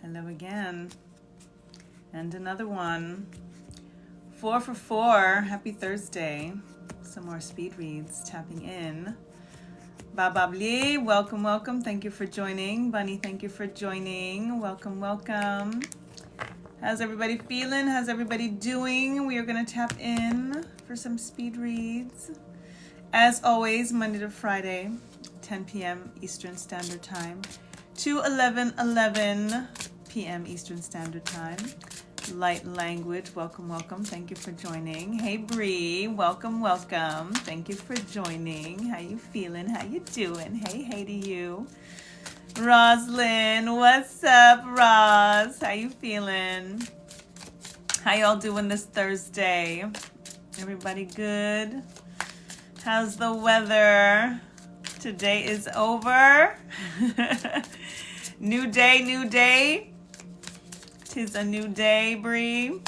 Hello again. And another one. 4 for 4. Happy Thursday. Some more speed reads tapping in. Bababli, welcome, welcome. Thank you for joining. Bunny, thank you for joining. Welcome, welcome. How's everybody feeling? How's everybody doing? We are going to tap in for some speed reads. As always, Monday to Friday, 10 p.m. Eastern Standard Time to 11 p.m. Eastern Standard Time. Light language, welcome, welcome. Thank you for joining. Hey, Bree, welcome, welcome. Thank you for joining. How you feeling? How you doing? Hey to you. Roslyn, what's up, Roz? How you feeling? How y'all doing this Thursday? Everybody good? How's the weather? Today is over. New day, new day. 'Tis a new day, Bree.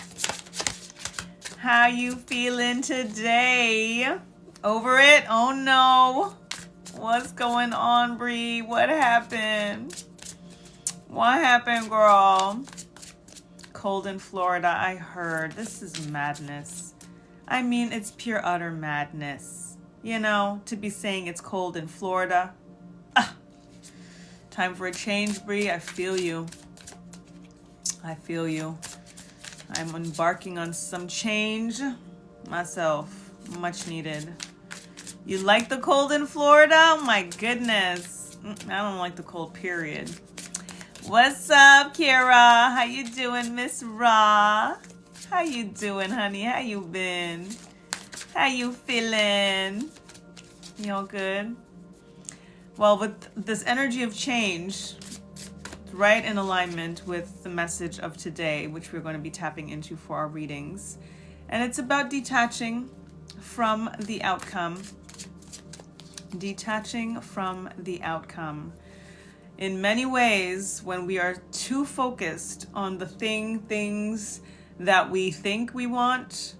How you feeling today? Over it? Oh no. What's going on, Bree? What happened? What happened, girl? Cold in Florida, I heard. This is madness. I mean, it's pure utter madness. You know, to be saying it's cold in Florida. Time for a change, Bree. I feel you. I feel you. I'm embarking on some change myself. Much needed. You like the cold in Florida? Oh my goodness. I don't like the cold, period. What's up, Kira? How you doing, Miss Ra? How you doing, honey? How you been? How you feeling? You all good? Well, with this energy of change, right in alignment with the message of today, which we're going to be tapping into for our readings. And it's about detaching from the outcome. Detaching from the outcome. In many ways, when we are too focused on the things that we think we want,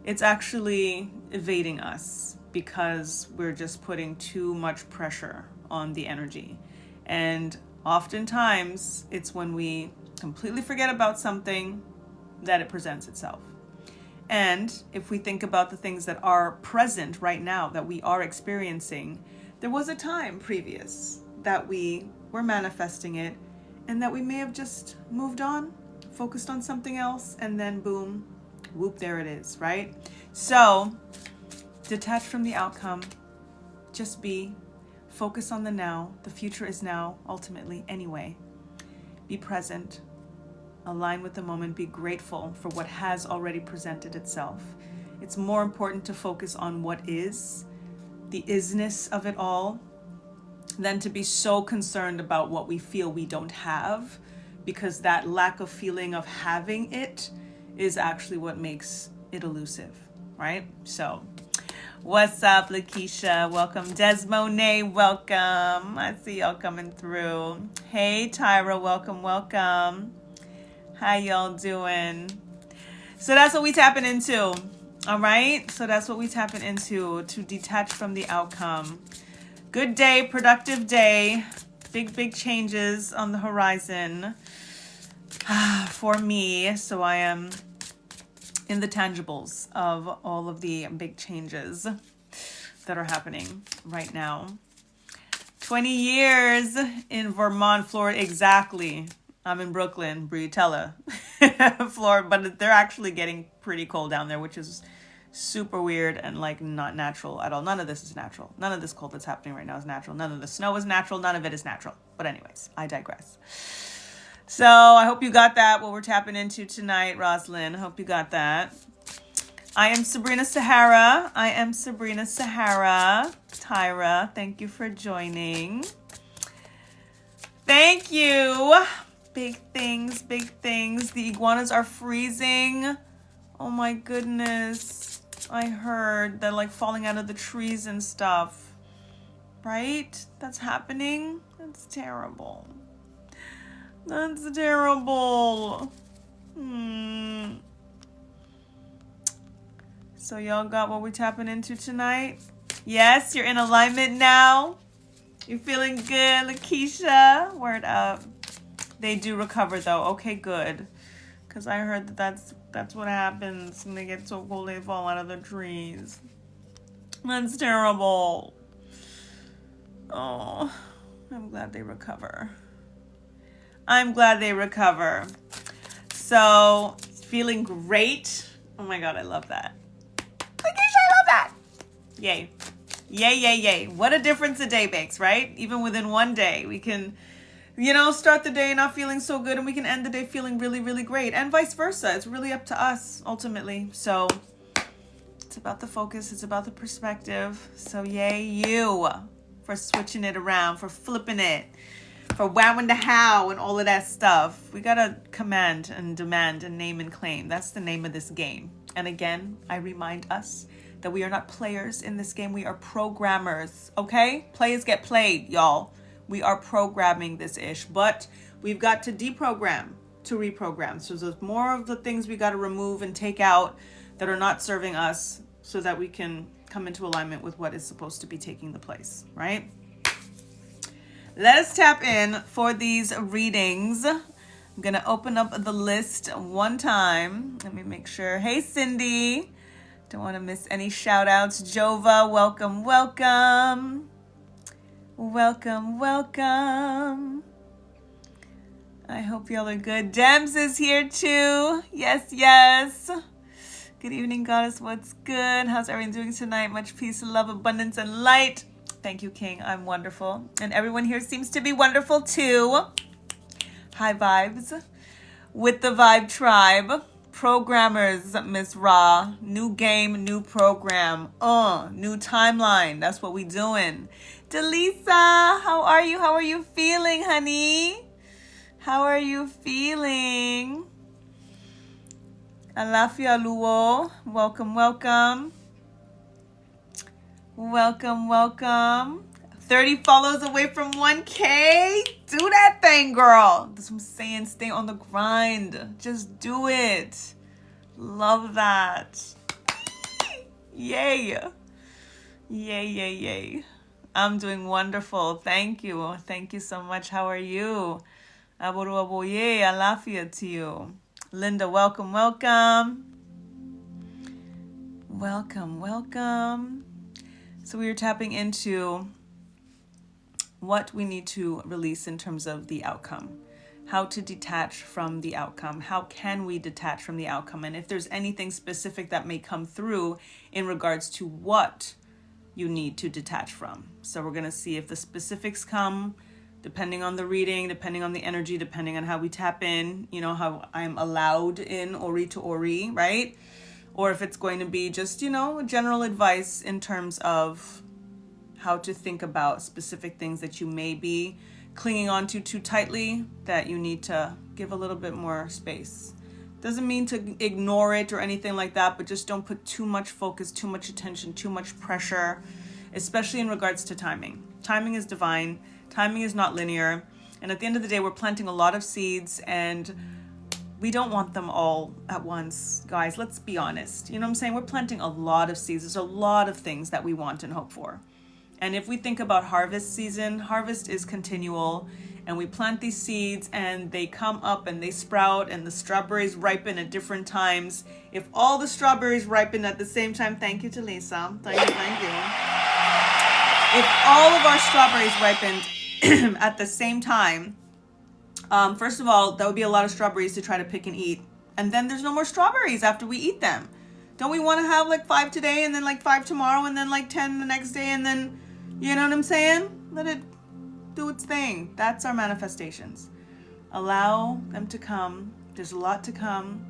it's actually evading us because we're just putting too much pressure on the energy. And oftentimes, it's when we completely forget about something that it presents itself. And if we think about the things that are present right now, that we are experiencing, there was a time previous that we were manifesting it and that we may have just moved on, focused on something else, and then boom, whoop, there it is, right? So, detach from the outcome, just be. Focus on the now. The future is now, ultimately, anyway. Be present. Align with the moment. Be grateful for what has already presented itself. It's more important to focus on what is, the isness of it all, than to be so concerned about what we feel we don't have, because that lack of feeling of having it is actually what makes it elusive, right? So, what's up, Lakeisha? Welcome. Desmonet, welcome. I see y'all coming through. Hey, Tyra, welcome, welcome. How y'all doing? So that's what we tapping into, all right? So that's what we tapping into, to detach from the outcome. Good day, productive day. Big changes on the horizon for me. So I am in the tangibles of all of the big changes that are happening right now. 20 years in Vermont, Florida. Exactly. I'm in Brooklyn, Briatella, Florida, but they're actually getting pretty cold down there, which is super weird and like not natural at all. None of this is natural. None of this cold that's happening right now is natural. None of the snow is natural. None of it is natural. But anyways, I digress. So I hope you got that, what we're tapping into tonight, Roslyn. I hope you got that. I am Sabrina Sahara. Tyra, thank you for joining. Thank you. Big things. The iguanas are freezing. Oh my goodness. I heard they're like falling out of the trees and stuff. Right? That's happening? That's terrible. That's terrible. So y'all got what we're tapping into tonight? Yes, you're in alignment now. You're feeling good, Lakeisha. Word up. They do recover though. Okay, good. Because I heard that that's what happens when they get so cold they fall out of the trees. That's terrible. Oh, I'm glad they recover. I'm glad they recover. So, feeling great. Oh my God, I love that. I love that. Yay. Yay, yay, yay. What a difference a day makes, right? Even within one day, we can, start the day not feeling so good and we can end the day feeling really, really great, and vice versa. It's really up to us ultimately. So it's about the focus. It's about the perspective. So yay you for switching it around, for flipping it, for wowing the how and all of that stuff. We got to command and demand and name and claim. That's the name of this game. And again, I remind us that we are not players in this game. We are programmers, okay? Players get played, y'all. We are programming this ish, but we've got to deprogram to reprogram. So there's more of the things we got to remove and take out that are not serving us so that we can come into alignment with what is supposed to be taking the place, right? Let us tap in for these readings. I'm going to open up the list one time. Let me make sure. Hey, Cindy. Don't want to miss any shout outs. Jova, welcome, welcome. Welcome, welcome. I hope y'all are good. Dems is here too. Yes, yes. Good evening, goddess. What's good? How's everyone doing tonight? Much peace, love, abundance, and light. Thank you, King. I'm wonderful. And everyone here seems to be wonderful too. High vibes with the Vibe Tribe. Programmers, Miss Ra. New game, new program. New timeline. That's what we doing. Delisa, how are you? How are you feeling, honey? How are you feeling? Alafia Luo, welcome, welcome. Welcome, welcome. 30 follows away from 1K. Do that thing, girl. That's what I'm saying. Stay on the grind. Just do it. Love that. Yay. Yay, yay, yay. I'm doing wonderful. Thank you. Thank you so much. How are you? Aboru aboye. Alafia to you. Linda, welcome, welcome. Welcome, welcome. So we are tapping into what we need to release in terms of the outcome, how to detach from the outcome, how can we detach from the outcome, and if there's anything specific that may come through in regards to what you need to detach from. So we're going to see if the specifics come depending on the reading, depending on the energy, depending on how we tap in, how I'm allowed in Ori to Ori, right? Or if it's going to be just, general advice in terms of how to think about specific things that you may be clinging on to too tightly, that you need to give a little bit more space. Doesn't mean to ignore it or anything like that, but just don't put too much focus, too much attention, too much pressure, especially in regards to timing. Timing is divine. Timing is not linear. And at the end of the day, we're planting a lot of seeds and we don't want them all at once, guys. Let's be honest. You know what I'm saying? We're planting a lot of seeds. There's a lot of things that we want and hope for. And if we think about harvest season, harvest is continual, and we plant these seeds and they come up and they sprout and the strawberries ripen at different times. If all the strawberries ripen at the same time, thank you to Lisa. Thank you. If all of our strawberries ripened at the same time, first of all, that would be a lot of strawberries to try to pick and eat. And then there's no more strawberries after we eat them. Don't we want to have like 5 today and then like 5 tomorrow and then like 10 the next day and then, you know what I'm saying? Let it do its thing. That's our manifestations. Allow them to come. There's a lot to come.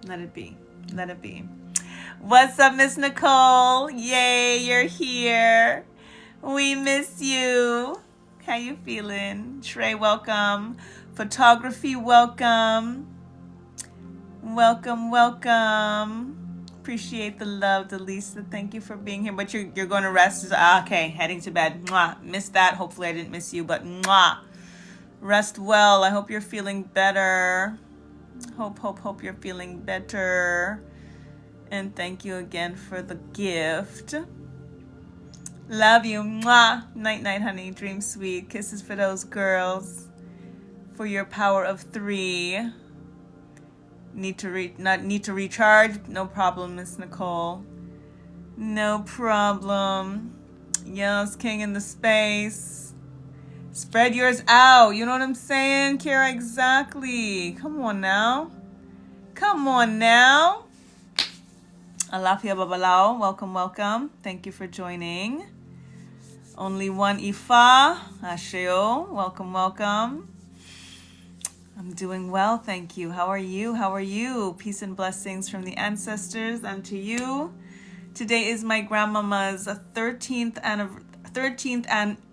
Let it be. Let it be. What's up, Miss Nicole? Yay, you're here. We miss you. How you feeling? Trey, welcome. Photography, welcome. Welcome, welcome. Appreciate the love, Delisa. Thank you for being here. But you're going to rest. Okay, heading to bed. Mwah. Missed that. Hopefully I didn't miss you, but mwah. Rest well. I hope you're feeling better. Hope you're feeling better. And thank you again for the gift. Love you. Mwah. Night, night, honey. Dream sweet. Kisses for those girls. for your power of 3. Need to recharge? No problem, Miss Nicole. No problem. Yes, King in the space. Spread yours out. You know what I'm saying, Kira? Exactly. Come on now. Come on now. Alafia Babalao, welcome, welcome. Thank you for joining. Only one Ifa, Asheo, welcome, welcome. I'm doing well, thank you. How are you? How are you? Peace and blessings from the ancestors and to you. Today is my grandmama's 13th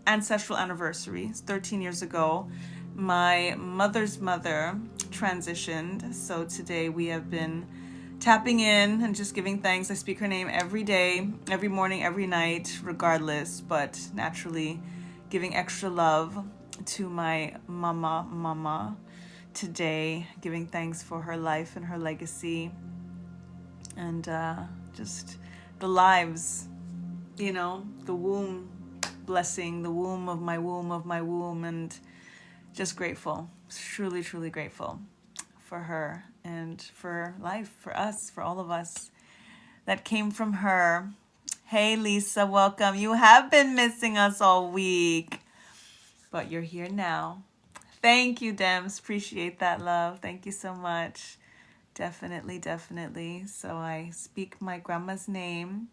ancestral anniversary. It's 13 years ago. My mother's mother transitioned, so today we have been tapping in and just giving thanks. I speak her name every day, every morning, every night, regardless, but naturally giving extra love to my mama today, giving thanks for her life and her legacy and just the lives, you know, the womb blessing, the womb of my womb, and just grateful, truly, truly grateful for her and for life, for us, for all of us that came from her. Hey, Lisa, welcome. You have been missing us all week, but you're here now. Thank you, Dems. Appreciate that, love. Thank you so much. Definitely, definitely. So I speak my grandma's name,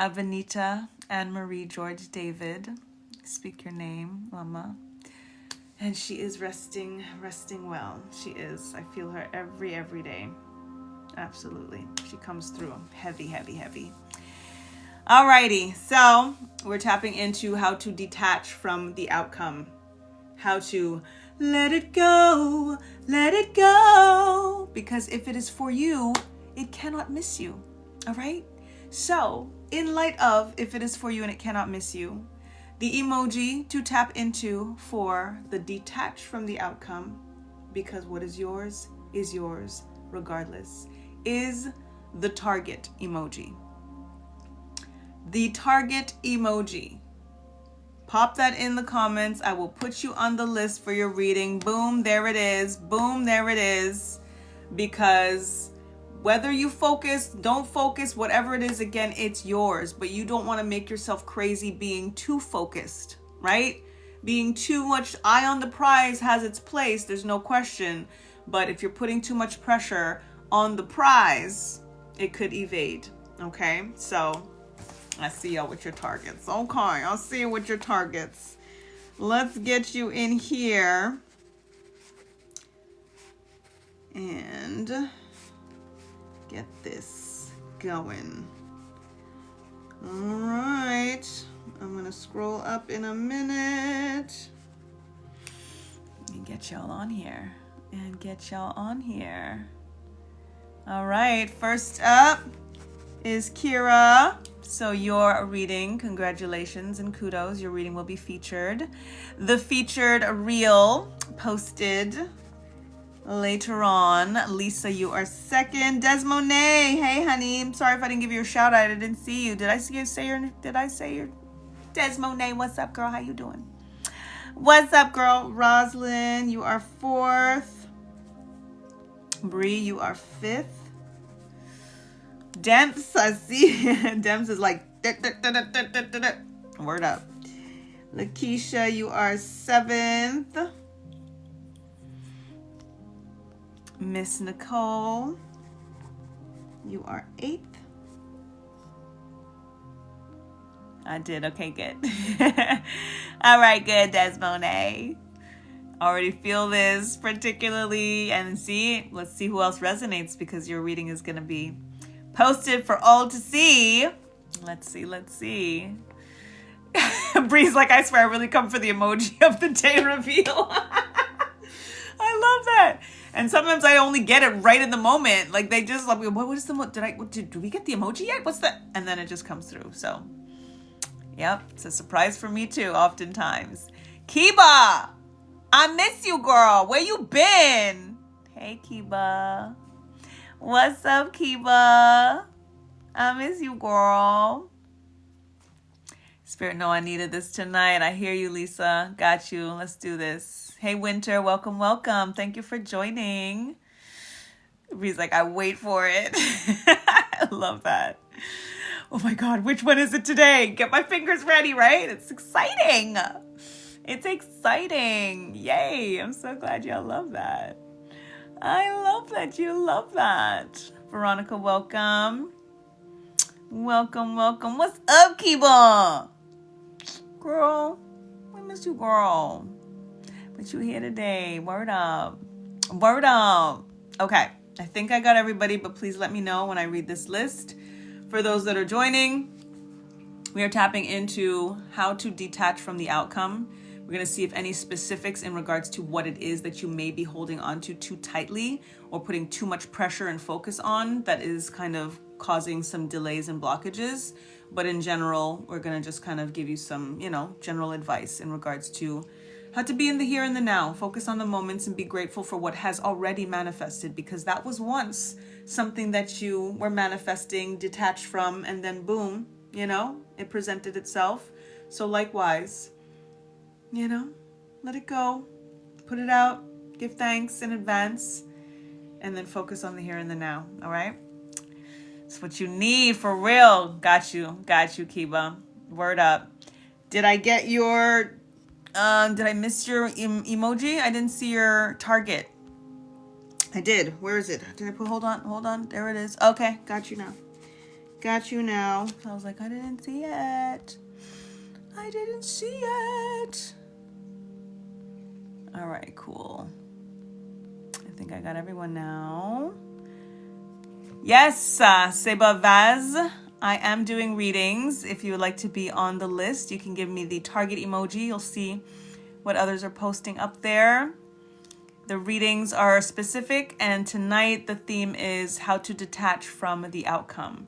Avenita Anne Marie George David. Speak your name, Mama. And she is resting well. She is. I feel her every day. Absolutely. She comes through heavy. Alrighty, so we're tapping into how to detach from the outcome. How to let it go. Because if it is for you, it cannot miss you. All right? So, in light of if it is for you and it cannot miss you, the emoji to tap into for the detach from the outcome, because what is yours regardless, is the target emoji. The target emoji. Pop that in the comments. I will put you on the list for your reading. Boom, there it is. Boom, there it is. Because whether you focus, don't focus, whatever it is, again, it's yours. But you don't want to make yourself crazy being too focused, right? Being too much eye on the prize has its place, there's no question. But if you're putting too much pressure on the prize, it could evade, okay? So I see y'all with your targets. Okay, I'll see you with your targets. Let's get you in here. And get this going. All right. I'm going to scroll up in a minute. And get y'all on here. All right. First up is Kira. So your reading, congratulations and kudos. Your reading will be featured. The featured reel posted later on. Lisa, you are second. Desmone, hey honey. I'm sorry if I didn't give you a shout out. I didn't see you. Did I say your Desmone? What's up, girl? How you doing? What's up, girl? Roslyn, you are fourth. Bree, you are fifth. Demps, I see. Demps is like word up. Lakeisha, you are seventh. Miss Nicole, you are eighth. I did. Okay, good. All right, good, Desmone. Already feel this particularly, and see, let's see who else resonates, because your reading is going to be posted for all to see. Let's see. Bree's like, I swear I really come for the emoji of the day reveal. I love that. And sometimes I only get it right in the moment. Like they just like, what is the, did we get the emoji yet? What's that? And then it just comes through. So, yep, it's a surprise for me too, oftentimes. Kiba, I miss you, girl. Where you been? Hey, Kiba. What's up, Kiba? I miss you, girl. Spirit, no, I needed this tonight. I hear you, Lisa. Got you. Let's do this. Hey, Winter, welcome, welcome. Thank you for joining. Bree's like, I wait for it. I love that. Oh my God, which one is it today? Get my fingers ready, right? It's exciting. It's exciting. Yay. I'm so glad y'all love that. I love that you love that. Veronica, welcome. Welcome, welcome. What's up, Kiba? Girl, we miss you, girl. But you here today. Word up. Word up. Okay, I think I got everybody, but please let me know when I read this list. For those that are joining, we are tapping into how to detach from the outcome. We're going to see if any specifics in regards to what it is that you may be holding on to too tightly or putting too much pressure and focus on that is kind of causing some delays and blockages. But in general, we're going to just kind of give you some, general advice in regards to how to be in the here and the now, focus on the moments and be grateful for what has already manifested, because that was once something that you were manifesting, detached from, and then boom, it presented itself. So likewise, let it go, put it out, give thanks in advance, and then focus on the here and the now. All right. It's what you need for real. Got you, Kiba. Word up. Did I get your, did I miss your emoji? I didn't see your target. I did. Where is it? Did I put, hold on. There it is. Okay. Got you now. I was like, I didn't see it. All right, cool. I think I got everyone now. Yes, Seba Vaz, I am doing readings. If you would like to be on the list, you can give me the target emoji. You'll see what others are posting up there. The readings are specific, and tonight the theme is how to detach from the outcome.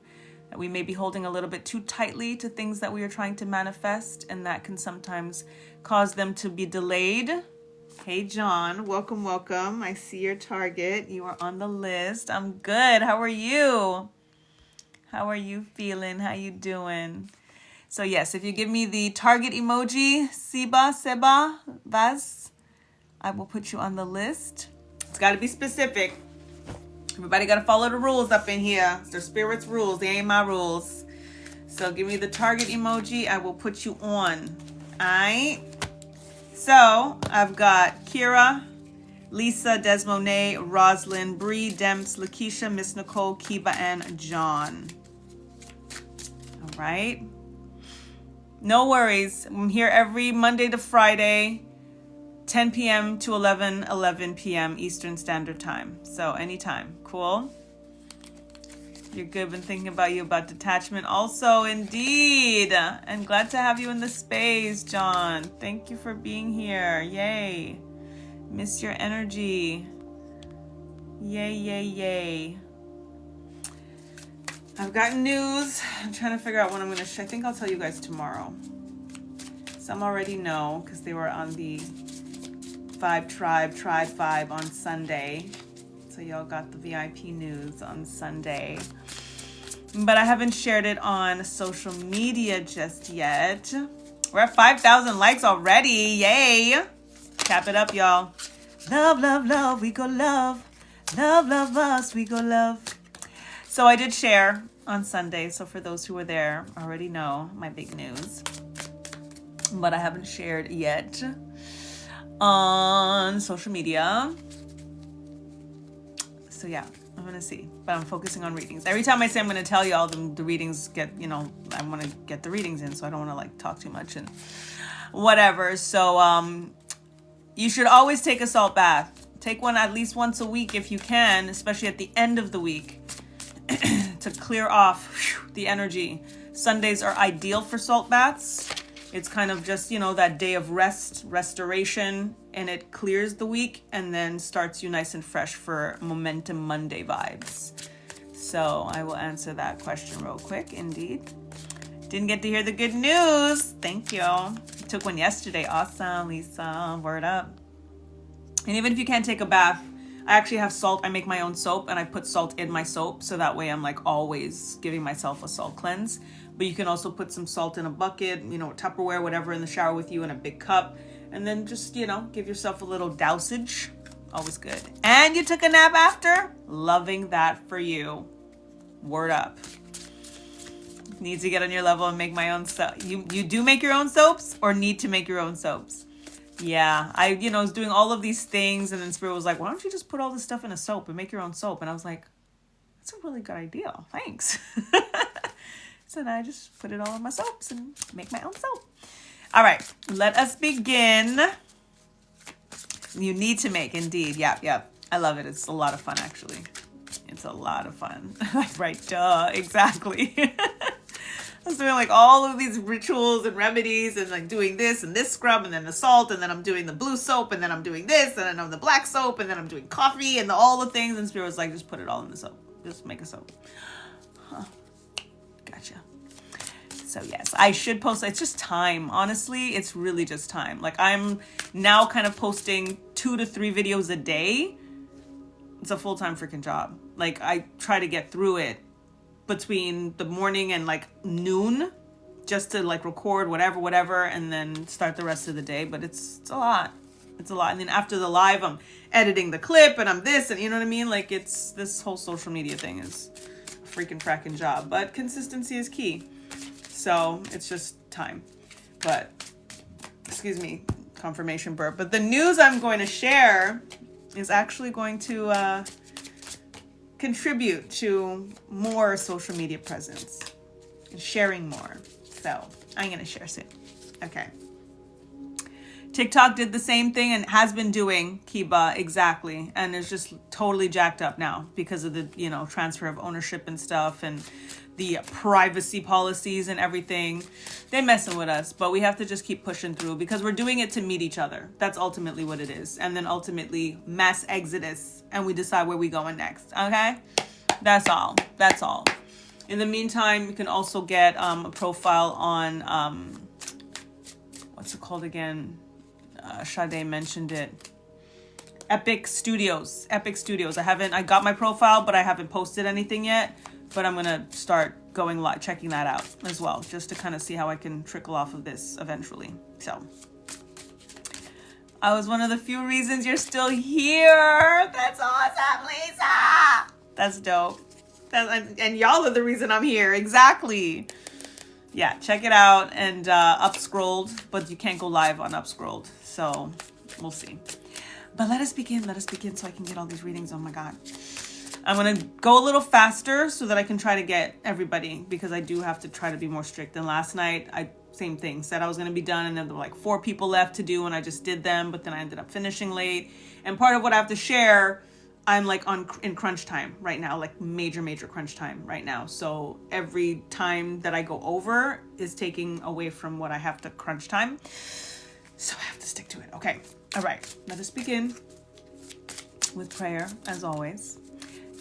We may be holding a little bit too tightly to things that we are trying to manifest, and that can sometimes cause them to be delayed. Hey, John, welcome. I see your target. You are on the list. I'm good. How are you? How are you feeling? How you doing? So yes, if you give me the target emoji, Seba, Vaz, I will put you on the list. It's got to be specific. Everybody got to follow the rules up in here. It's their spirit's rules. They ain't my rules. So give me the target emoji. I will put you on. All right. So I've got Kira, Lisa, Desmonet, Roslyn, Bree, Demps, Lakeisha, Miss Nicole, Kiba, and John. All right. No worries. I'm here every Monday to Friday, 10 p.m. to 11 p.m. Eastern Standard Time. So anytime. Cool. You're good. Been thinking about you about detachment also, indeed. And glad to have you in the space, John. Thank you for being here. Yay. Miss your energy. Yay. I've got news. I'm trying to figure out when I'm going to I think I'll tell you guys tomorrow. Some already know because they were on the Tribe Vibe on Sunday. So y'all got the VIP news on Sunday. But I haven't shared it on social media just yet. We're at 5,000 likes already. Yay. Tap it up, y'all. Love, we go love. Love us, we go love. So I did share on Sunday. So for those who were there, already know my big news. But I haven't shared yet on social media. So yeah, I'm going to see. But I'm focusing on readings. Every time I say I'm going to tell y'all, the readings get, I want to get the readings in. So I don't want to talk too much and whatever. So you should always take a salt bath. Take one at least once a week if you can, especially at the end of the week to clear off the energy. Sundays are ideal for salt baths. It's kind of just, that day of restoration, and it clears the week and then starts you nice and fresh for Momentum Monday vibes. So I will answer that question real quick. Indeed. Didn't get to hear the good news. Thank you. Took one yesterday. Awesome, Lisa. Word up. And even if you can't take a bath, I actually have salt. I make my own soap and I put salt in my soap. So that way I'm always giving myself a salt cleanse. But you can also put some salt in a bucket, Tupperware, whatever, in the shower with you in a big cup. And then just, give yourself a little dousage. Always good. And you took a nap after? Loving that for you. Word up. Need to get on your level and make my own soap. You do make your own soaps or need to make your own soaps? Yeah, I was doing all of these things, and then Spirit was like, why don't you just put all this stuff in a soap and make your own soap? And I was like, that's a really good idea. Thanks. So now I just put it all in my soaps and make my own soap. All right, let us begin. You need to make, indeed. Yep. I love it. It's a lot of fun, actually. It's a lot of fun. Right, duh, exactly. I was doing like all of these rituals and remedies and like doing this and this scrub and then the salt and then I'm doing the blue soap and then I'm doing this and then I'm the black soap and then I'm doing coffee and all the things. And Spirit was like, just put it all in the soap. Just make a soap. Huh. Gotcha. So yes, I should post. It's just time. Honestly, it's really just time. Like I'm now kind of posting 2 to 3 videos a day. It's a full-time freaking job. Like I try to get through it between the morning and like noon just to like record whatever and then start the rest of the day. But it's a lot. It's a lot. And then after the live, I'm editing the clip and I'm this and you know what I mean? Like it's this whole social media thing is a freaking cracking job. But consistency is key. So it's just time. But, excuse me, confirmation burp. But the news I'm going to share is actually going to contribute to more social media presence and sharing more. So I'm going to share soon. Okay. TikTok did the same thing and has been doing, Kiba, exactly. And it's just totally jacked up now because of the, transfer of ownership and stuff and the privacy policies and everything. They're messing with us, but we have to just keep pushing through because we're doing it to meet each other. That's ultimately what it is. And then ultimately mass exodus and we decide where we going next. Okay? That's all. In the meantime, you can also get a profile on, what's it called again? Sade mentioned it. Epic Studios. I got my profile, but I haven't posted anything yet. But I'm going to start going live, checking that out as well, just to kind of see how I can trickle off of this eventually. So I was one of the few reasons you're still here. That's awesome, Lisa. That's dope. And y'all are the reason I'm here. Exactly. Yeah, check it out. And Upscrolled, but you can't go live on Upscrolled. So we'll see. But let us begin so I can get all these readings. Oh my God. I'm going to go a little faster so that I can try to get everybody because I do have to try to be more strict. And last night, same thing, said I was going to be done and then there were like 4 people left to do and I just did them, but then I ended up finishing late. And part of what I have to share, I'm like in crunch time right now, like major crunch time right now. So every time that I go over is taking away from what I have to crunch time. So I have to stick to it. Okay. All right. Let us begin with prayer as always.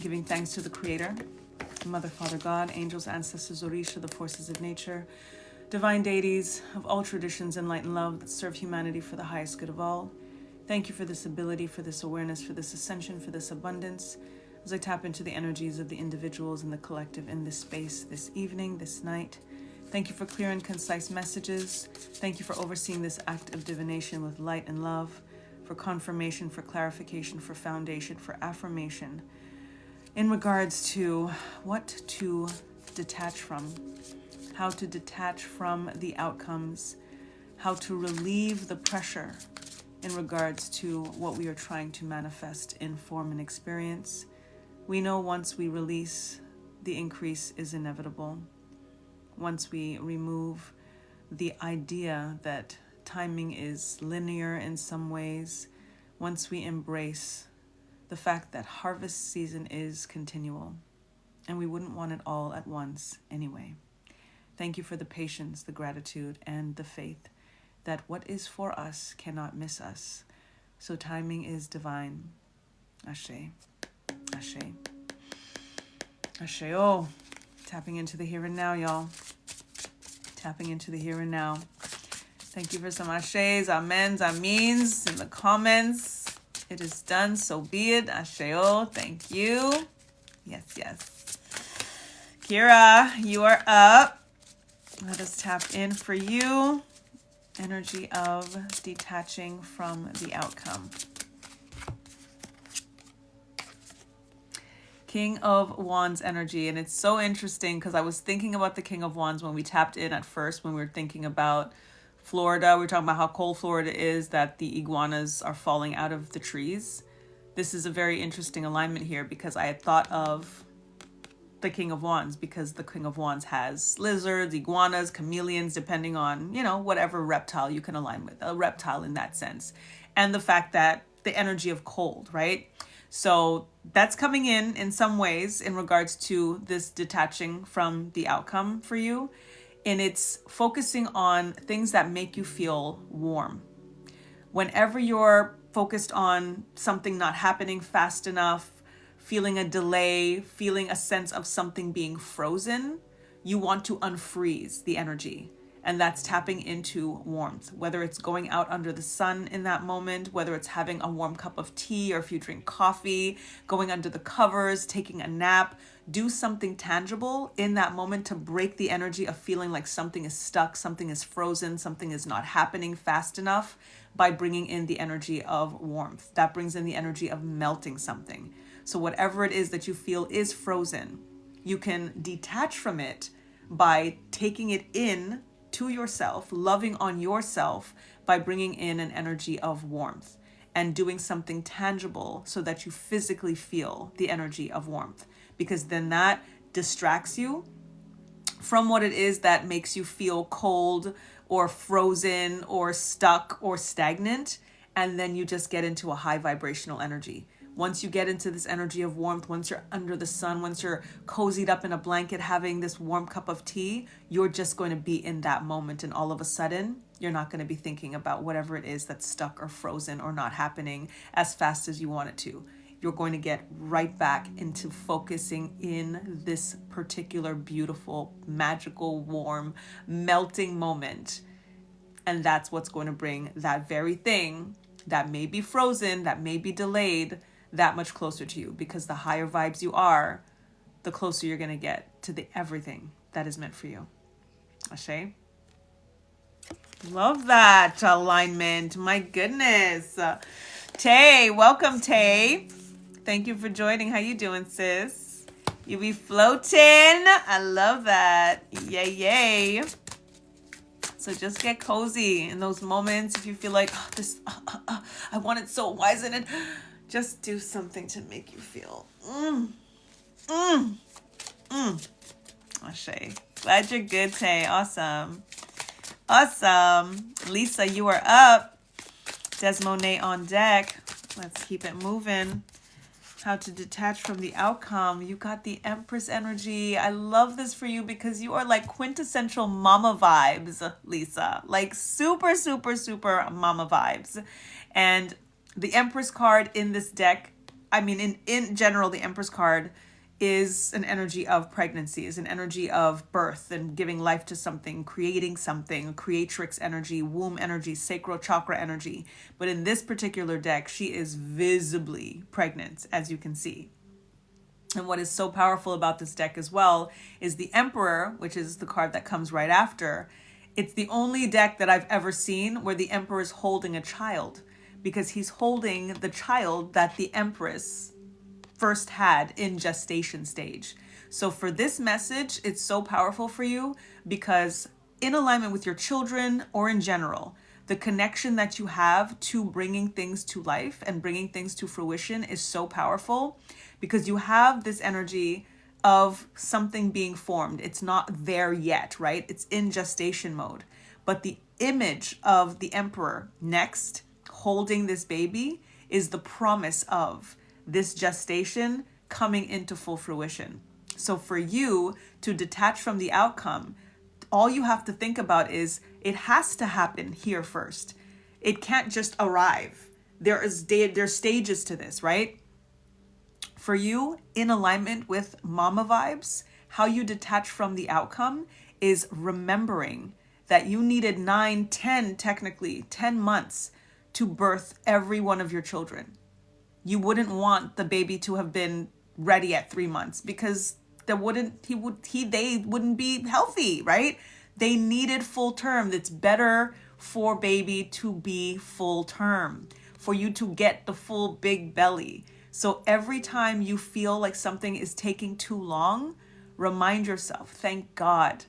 Giving thanks to the Creator, Mother, Father, God, angels, ancestors, Orisha, the forces of nature, divine deities of all traditions and light and love that serve humanity for the highest good of all. Thank you for this ability, for this awareness, for this ascension, for this abundance. As I tap into the energies of the individuals and the collective in this space, this evening, this night. Thank you for clear and concise messages. Thank you for overseeing this act of divination with light and love, for confirmation, for clarification, for foundation, for affirmation. In regards to what to detach from, how to detach from the outcomes, how to relieve the pressure in regards to what we are trying to manifest in form and experience. We know once we release, the increase is inevitable. Once we remove the idea that timing is linear in some ways, once we embrace the fact that harvest season is continual, and we wouldn't want it all at once anyway. Thank you for the patience, the gratitude, and the faith that what is for us cannot miss us. So timing is divine. Ashe. Ashe. Ashe. Oh, tapping into the here and now, y'all. Tapping into the here and now. Thank you for some ashes, amens, amens in the comments. It is done, so be it. Asheo, thank you. Yes. Kira, you are up. Let us tap in for you. Energy of detaching from the outcome. King of Wands energy. And it's so interesting because I was thinking about the King of Wands when we tapped in at first, when we were thinking about Florida. We were talking about how cold Florida is, that the iguanas are falling out of the trees. This is a very interesting alignment here because I had thought of the King of Wands because the King of Wands has lizards, iguanas, chameleons, depending on, whatever reptile you can align with, a reptile in that sense. And the fact that the energy of cold, right? So that's coming in some ways in regards to this detaching from the outcome for you. And it's focusing on things that make you feel warm. Whenever you're focused on something not happening fast enough, feeling a delay, feeling a sense of something being frozen, you want to unfreeze the energy. And that's tapping into warmth, whether it's going out under the sun in that moment, whether it's having a warm cup of tea, or if you drink coffee, going under the covers, taking a nap. Do something tangible in that moment to break the energy of feeling like something is stuck, something is frozen, something is not happening fast enough, by bringing in the energy of warmth. That brings in the energy of melting something. So whatever it is that you feel is frozen, you can detach from it by taking it in to yourself, loving on yourself by bringing in an energy of warmth and doing something tangible so that you physically feel the energy of warmth, because then that distracts you from what it is that makes you feel cold or frozen or stuck or stagnant. And then you just get into a high vibrational energy. Once you get into this energy of warmth, once you're under the sun, once you're cozied up in a blanket, having this warm cup of tea, you're just going to be in that moment. And all of a sudden, you're not going to be thinking about whatever it is that's stuck or frozen or not happening as fast as you want it to. You're going to get right back into focusing in this particular beautiful, magical, warm, melting moment. And that's what's going to bring that very thing that may be frozen, that may be delayed, that much closer to you, because the higher vibes you are, the closer you're going to get to the everything that is meant for you. Ashe? Love that alignment. My goodness. Tay, welcome, Tay. Thank you for joining. How you doing, sis? You be floating. I love that. Yay, yay. So just get cozy in those moments. If you feel like, I want it so, why isn't it? Just do something to make you feel. Ashe. Glad you're good, Tay. Awesome. Awesome. Lisa, you are up. Desmonet on deck. Let's keep it moving. How to detach from the outcome. You got the Empress energy. I love this for you because you are like quintessential mama vibes, Lisa. Like super, super, super mama vibes. And the Empress card in this deck, I mean, in general, the Empress card is an energy of pregnancy, is an energy of birth and giving life to something, creating something, creatrix energy, womb energy, sacral chakra energy. But in this particular deck, she is visibly pregnant, as you can see. And what is so powerful about this deck as well is the Emperor, which is the card that comes right after. It's the only deck that I've ever seen where the Emperor is holding a child, because he's holding the child that the Empress first had in gestation stage. So for this message, it's so powerful for you because in alignment with your children or in general, the connection that you have to bringing things to life and bringing things to fruition is so powerful because you have this energy of something being formed. It's not there yet, right? It's in gestation mode. But the image of the Emperor next holding this baby is the promise of this gestation coming into full fruition. So for you to detach from the outcome, all you have to think about is it has to happen here first. It can't just arrive. There's stages to this, right? For you, in alignment with mama vibes, how you detach from the outcome is remembering that you needed 10 months to birth every one of your children. You wouldn't want the baby to have been ready at 3 months because they wouldn't be healthy, right? They needed full term. It's better for baby to be full term, for you to get the full big belly. So every time you feel like something is taking too long, remind yourself, thank God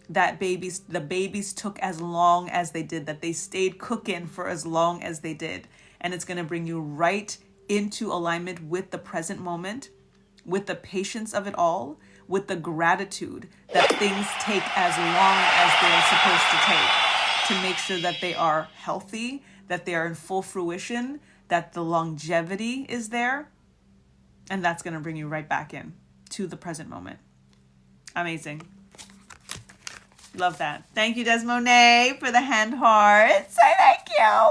that the babies took as long as they did, that they stayed cooking for as long as they did. And it's going to bring you right into alignment with the present moment, with the patience of it all, with the gratitude that things take as long as they're supposed to take, to make sure that they are healthy, that they are in full fruition, that the longevity is there. And that's going to bring you right back in to the present moment. Amazing. Love that. Thank you, Desmonet, for the hand hearts. I thank you.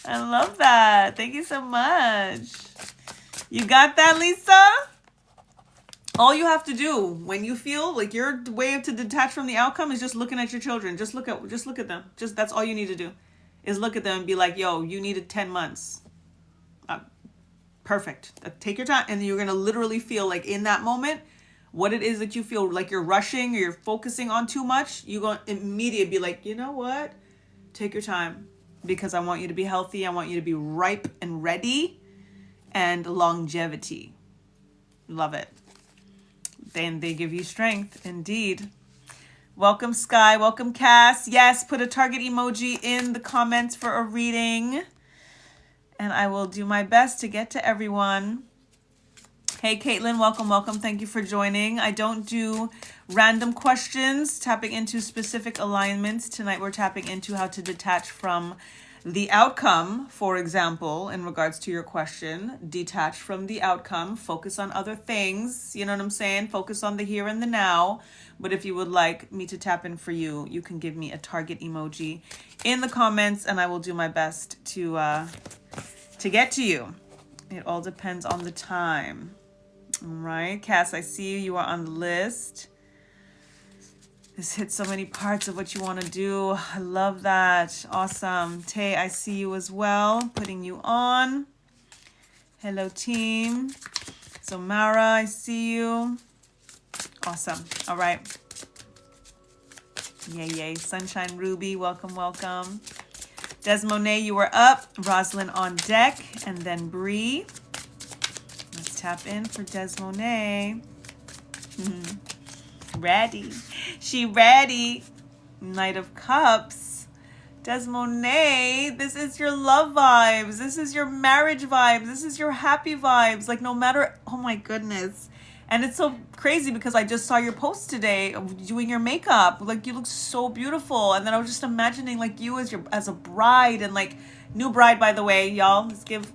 I love that. Thank you so much. You got that, Lisa? All you have to do when you feel like your way to detach from the outcome is just looking at your children. Just look at them. Just that's all you need to do, is look at them and be like, yo, you needed 10 months. Perfect. Take your time. And you're going to literally feel like in that moment, what it is that you feel like you're rushing or you're focusing on too much, you're going to immediately be like, you know what? Take your time, because I want you to be healthy. I want you to be ripe and ready, and longevity. Love it. Then they give you strength. Indeed. Welcome, Sky. Welcome, Cass. Yes, put a target emoji in the comments for a reading, and I will do my best to get to everyone. Hey, Caitlin, welcome, welcome. Thank you for joining. I don't do random questions tapping into specific alignments. Tonight, we're tapping into how to detach from the outcome. For example, in regards to your question, detach from the outcome, focus on other things. You know what I'm saying? Focus on the here and the now. But if you would like me to tap in for you, you can give me a target emoji in the comments, and I will do my best to get to you. It all depends on the time. All right, Cass, I see you. You are on the list. This hits so many parts of what you want to do. I love that. Awesome. Tay, I see you as well. Putting you on. Hello, team. So, Mara, I see you. Awesome. All right. Yay, yay. Sunshine Ruby, welcome, welcome. Desmonet, you are up. Rosalind on deck. And then Bree. Let's tap in for Desmonet. Ready. She ready. Knight of Cups. Desmonet, this is your love vibes. This is your marriage vibes. This is your happy vibes. Like, no matter, oh my goodness. And it's so crazy because I just saw your post today of doing your makeup. Like, you look so beautiful. And then I was just imagining like you as a bride, and like new bride, by the way, y'all. Let's give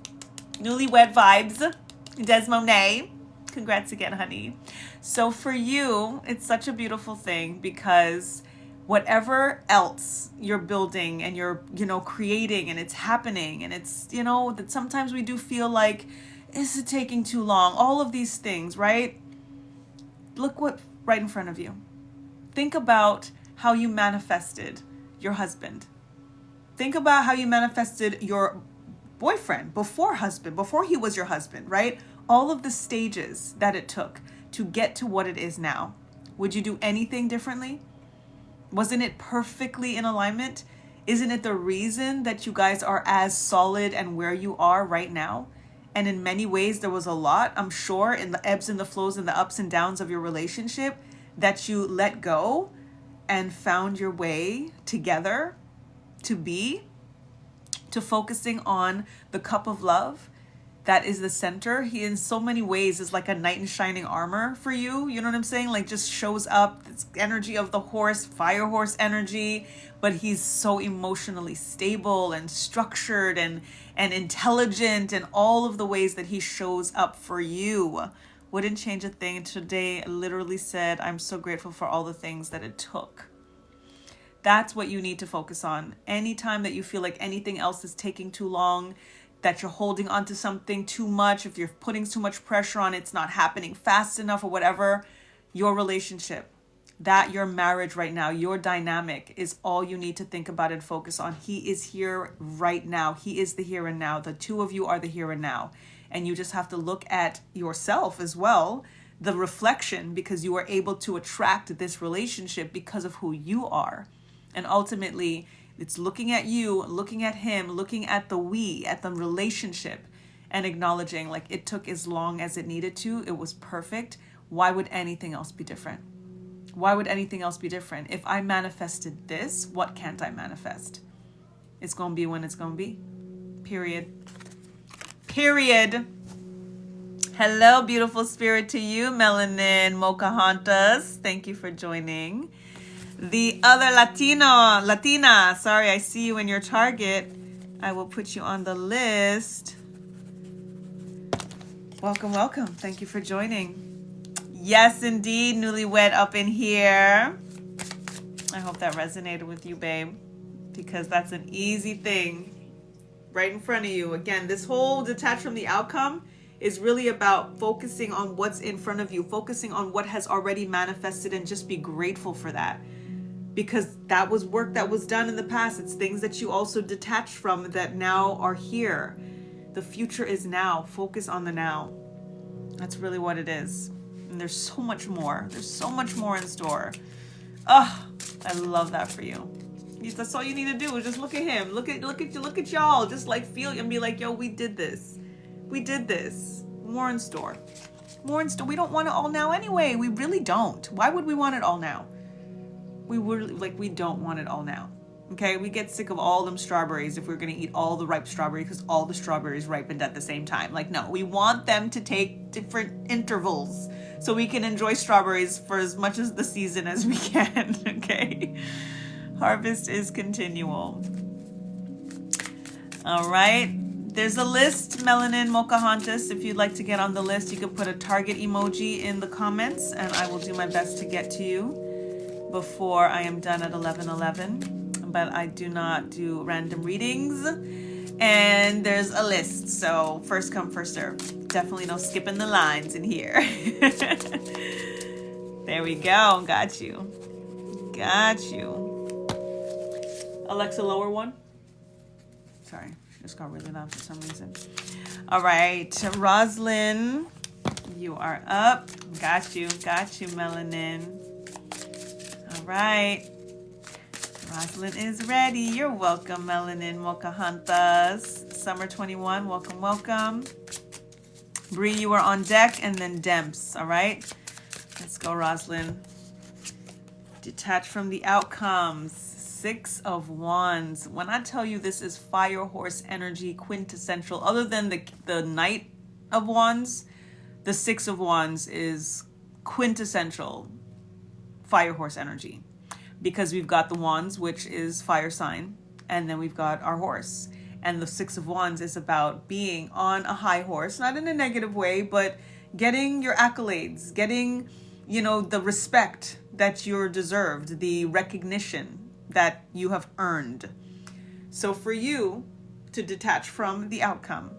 newlywed vibes. Desmonet. Congrats again, honey. So for you, it's such a beautiful thing, because whatever else you're building and you're, creating, and it's happening, and it's, that sometimes we do feel like, is it taking too long? All of these things, right? Look what right in front of you. Think about how you manifested your husband. Think about how you manifested your boyfriend before he was your husband, right? All of the stages that it took to get to what it is now. Would you do anything differently? Wasn't it perfectly in alignment? Isn't it the reason that you guys are as solid and where you are right now? And in many ways, there was a lot, I'm sure, in the ebbs and the flows and the ups and downs of your relationship that you let go and found your way together to focusing on the cup of love that is the center. He, in so many ways, is like a knight in shining armor for you. You know what I'm saying? Like, just shows up, this energy of the horse, fire horse energy, but he's so emotionally stable and structured and intelligent, and all of the ways that he shows up for you. Wouldn't change a thing. Today, I literally said, I'm so grateful for all the things that it took. That's what you need to focus on. Anytime that you feel like anything else is taking too long, that you're holding on to something too much, if you're putting too much pressure on it's not happening fast enough or whatever, your relationship, your marriage right now, your dynamic is all you need to think about and focus on. He is here right now. He is the here and now. The two of you are the here and now. And you just have to look at yourself as well the reflection, because you are able to attract this relationship because of who you are. And ultimately, it's looking at you, looking at him, looking at the we, at the relationship, and acknowledging like it took as long as it needed to. It was perfect. Why would anything else be different? Why would anything else be different? If I manifested this, what can't I manifest? It's going to be when it's going to be. Period. Period. Hello, beautiful spirit to you, Melanin Mocahantas. Thank you for joining. The other Latina, sorry, I see you in your target. I will put you on the list. Welcome, welcome. Thank you for joining. Yes, indeed, newlywed up in here. I hope that resonated with you, babe, because that's an easy thing right in front of you. Again, this whole detach from the outcome is really about focusing on what's in front of you, focusing on what has already manifested, and just be grateful for that. Because that was work that was done in the past. It's things that you also detached from that now are here. The future is now. Focus on the now. That's really what it is. And there's so much more. There's so much more in store. Oh, I love that for you. That's all you need to do is just look at him. Look at y'all. Just like feel and be like, yo, we did this. We did this. More in store. More in store. We don't want it all now anyway. We really don't. Why would we want it all now? We don't want it all now. Okay, we get sick of all them strawberries if we're going to eat all the ripe strawberries because all the strawberries ripened at the same time. Like, no, we want them to take different intervals so we can enjoy strawberries for as much as the season as we can. Okay, harvest is continual. All right, there's a list, Melanin Mocahantas. If you'd like to get on the list, you can put a target emoji in the comments and I will do my best to get to you before I am done at 11:11. But I do not do random readings, and there's a list, so first come, first serve. Definitely no skipping the lines in here. There we go. Got you. Alexa, lower one. Sorry, she just got really loud for some reason. All right, Roslyn, you are up. Got you, Melanin. All right. Roslyn is ready. You're welcome, Melanin Mocahantas. Summer 21, welcome. Bree, you are on deck, and then Demps, all right? Let's go, Roslyn. Detach from the outcomes. 6 of Wands. When I tell you this is fire horse energy, quintessential, other than the Knight of Wands, the 6 of Wands is quintessential fire horse energy. Because we've got the Wands, which is fire sign, and then we've got our horse. And the 6 of Wands is about being on a high horse, not in a negative way, but getting your accolades, getting, the respect that you're deserved, the recognition that you have earned. So for you to detach from the outcome,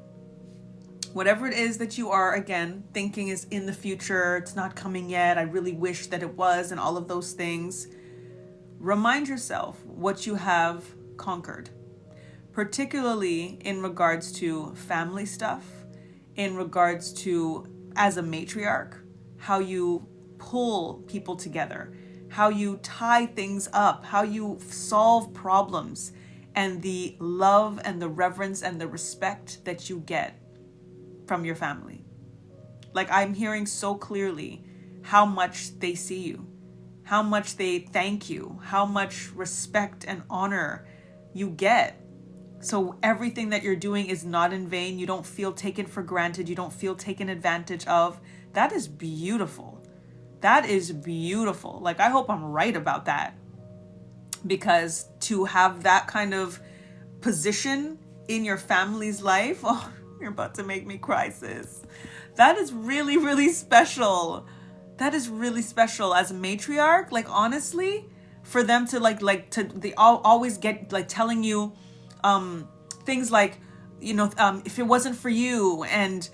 whatever it is that you are, again, thinking is in the future, it's not coming yet, I really wish that it was, and all of those things, remind yourself what you have conquered, particularly in regards to family stuff, in regards to, as a matriarch, how you pull people together, how you tie things up, how you solve problems, and the love and the reverence and the respect that you get from your family. Like, I'm hearing so clearly how much they see you, how much they thank you, how much respect and honor you get. So everything that you're doing is not in vain. You don't feel taken for granted. You don't feel taken advantage of. That is beautiful. That is beautiful. Like, I hope I'm right about that. Because to have that kind of position in your family's life, oh, you're about to make me cry, sis. That is really, really special. That is really special as a matriarch. Like, honestly, for them to they always get like telling you things like, if it wasn't for you, and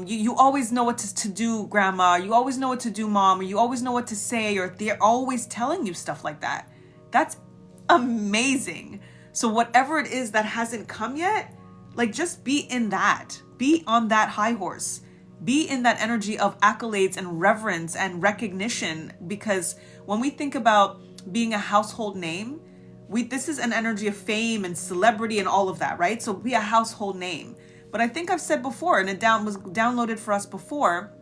you always know what to do, grandma, you always know what to do, mom, or you always know what to say, or they're always telling you stuff like that. That's amazing. So whatever it is that hasn't come yet, like, just be in that. Be on that high horse. Be in that energy of accolades and reverence and recognition, because when we think about being a household name, this is an energy of fame and celebrity and all of that, right? So be a household name. But I think I've said before, and it was downloaded for us before,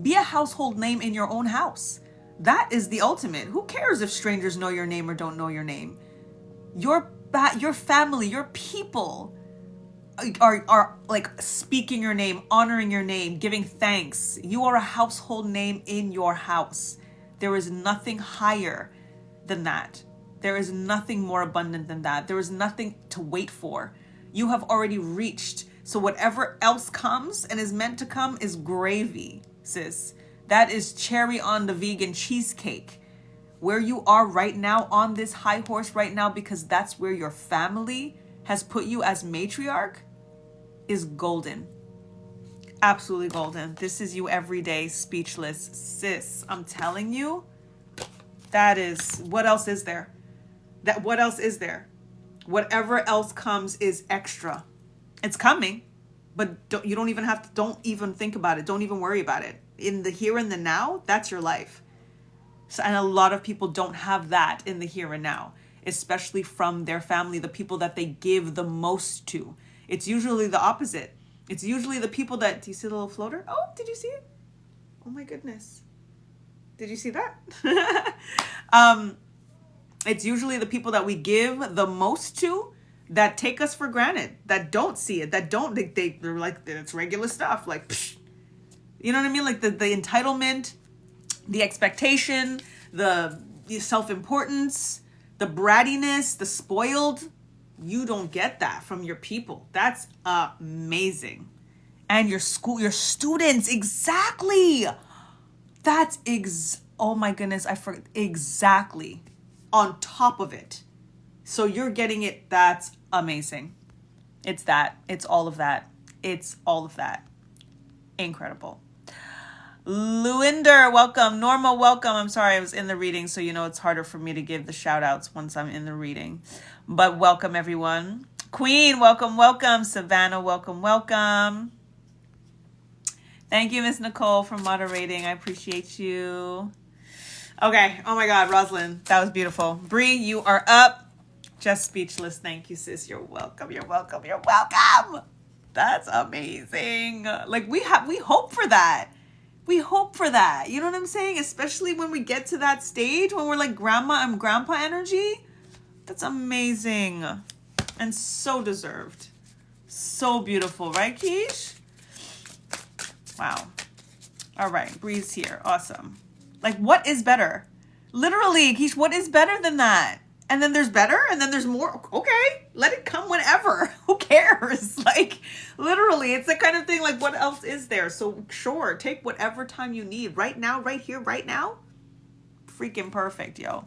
be a household name in your own house. That is the ultimate. Who cares if strangers know your name or don't know your name? Your family, your people are like speaking your name, honoring your name, giving thanks. You are a household name in your house. There is nothing higher than that. There is nothing more abundant than that. There is nothing to wait for. You have already reached. So whatever else comes and is meant to come is gravy, sis. That is cherry on the vegan cheesecake. Where you are right now on this high horse right now, because that's where your family has put you as matriarch, is golden. Absolutely golden. This is you every day, speechless, sis. I'm telling you, that is, what else is there? What else is there? Whatever else comes is extra. It's coming, but don't even think about it. Don't even worry about it. In the here and the now, that's your life. So, and a lot of people don't have that in the here and now, especially from their family, the people that they give the most to. It's usually the opposite. It's usually the people that, do you see the little floater? Oh, did you see it? Oh my goodness. Did you see that? It's usually the people that we give the most to that take us for granted, that don't see it, that don't, they're like, it's regular stuff. Like, psh, you know what I mean? Like the entitlement, the expectation, the self-importance, the brattiness, the spoiled. You don't get that from your people. That's amazing. And your school, your students, exactly. That's oh my goodness, I forgot, exactly. On top of it. So you're getting it. That's amazing. It's that. It's all of that. It's all of that. Incredible. Luinder, welcome. Norma, welcome. I'm sorry, I was in the reading, so it's harder for me to give the shout outs once I'm in the reading. But welcome, everyone. Queen, welcome, welcome. Savannah, welcome, welcome. Thank you, Miss Nicole, for moderating. I appreciate you. Okay. Oh my God, Rosalind, that was beautiful. Bree, you are up. Just speechless. Thank you, sis. You're welcome. You're welcome. You're welcome. That's amazing. Like we hope for that. We hope for that. You know what I'm saying? Especially when we get to that stage when we're like grandma and grandpa energy. That's amazing. And so deserved. So beautiful, right, Keish? Wow. All right. Bree's here. Awesome. Like, what is better? Literally, Keish, what is better than that? And then there's better, and then there's more. Okay, let it come whenever. Who cares? Like, literally, it's the kind of thing, like, what else is there? So, sure, take whatever time you need. Right now, right here, right now. Freaking perfect, yo.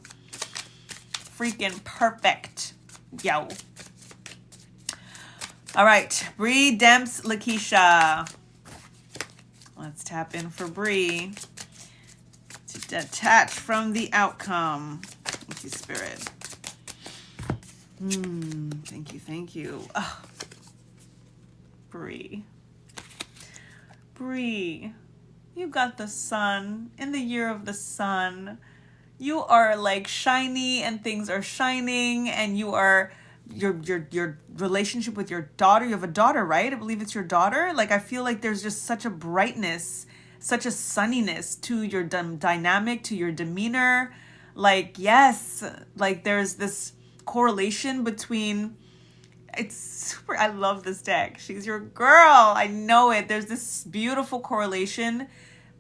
Freaking perfect, yo. All right, Bree, Demps, Lakeisha. Let's tap in for Bree. To detach from the outcome. Thank you, Spirit. Thank you, thank you. Oh. Bree, you got the sun. In the year of the sun, you are like shiny and things are shining, and you are your relationship with your daughter. You have a daughter, right? I believe it's your daughter. Like, I feel like there's just such a brightness, such a sunniness to your dynamic, to your demeanor. Like, yes, like there's this correlation between, it's super, I love this deck. She's your girl. I know it. There's this beautiful correlation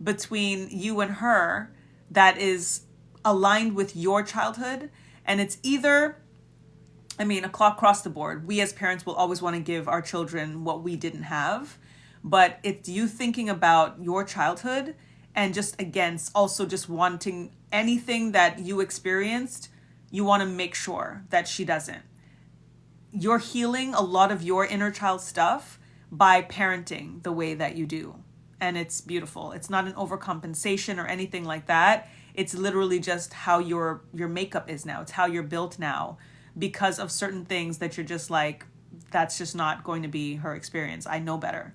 between you and her that is aligned with your childhood. And it's either, across the board, we as parents will always want to give our children what we didn't have. But it's you thinking about your childhood and just, again, also just wanting anything that you experienced, you want to make sure that she doesn't. You're healing a lot of your inner child stuff by parenting the way that you do. And it's beautiful. It's not an overcompensation or anything like that. It's literally just how your makeup is now. It's how you're built now because of certain things that you're just like, that's just not going to be her experience. I know better.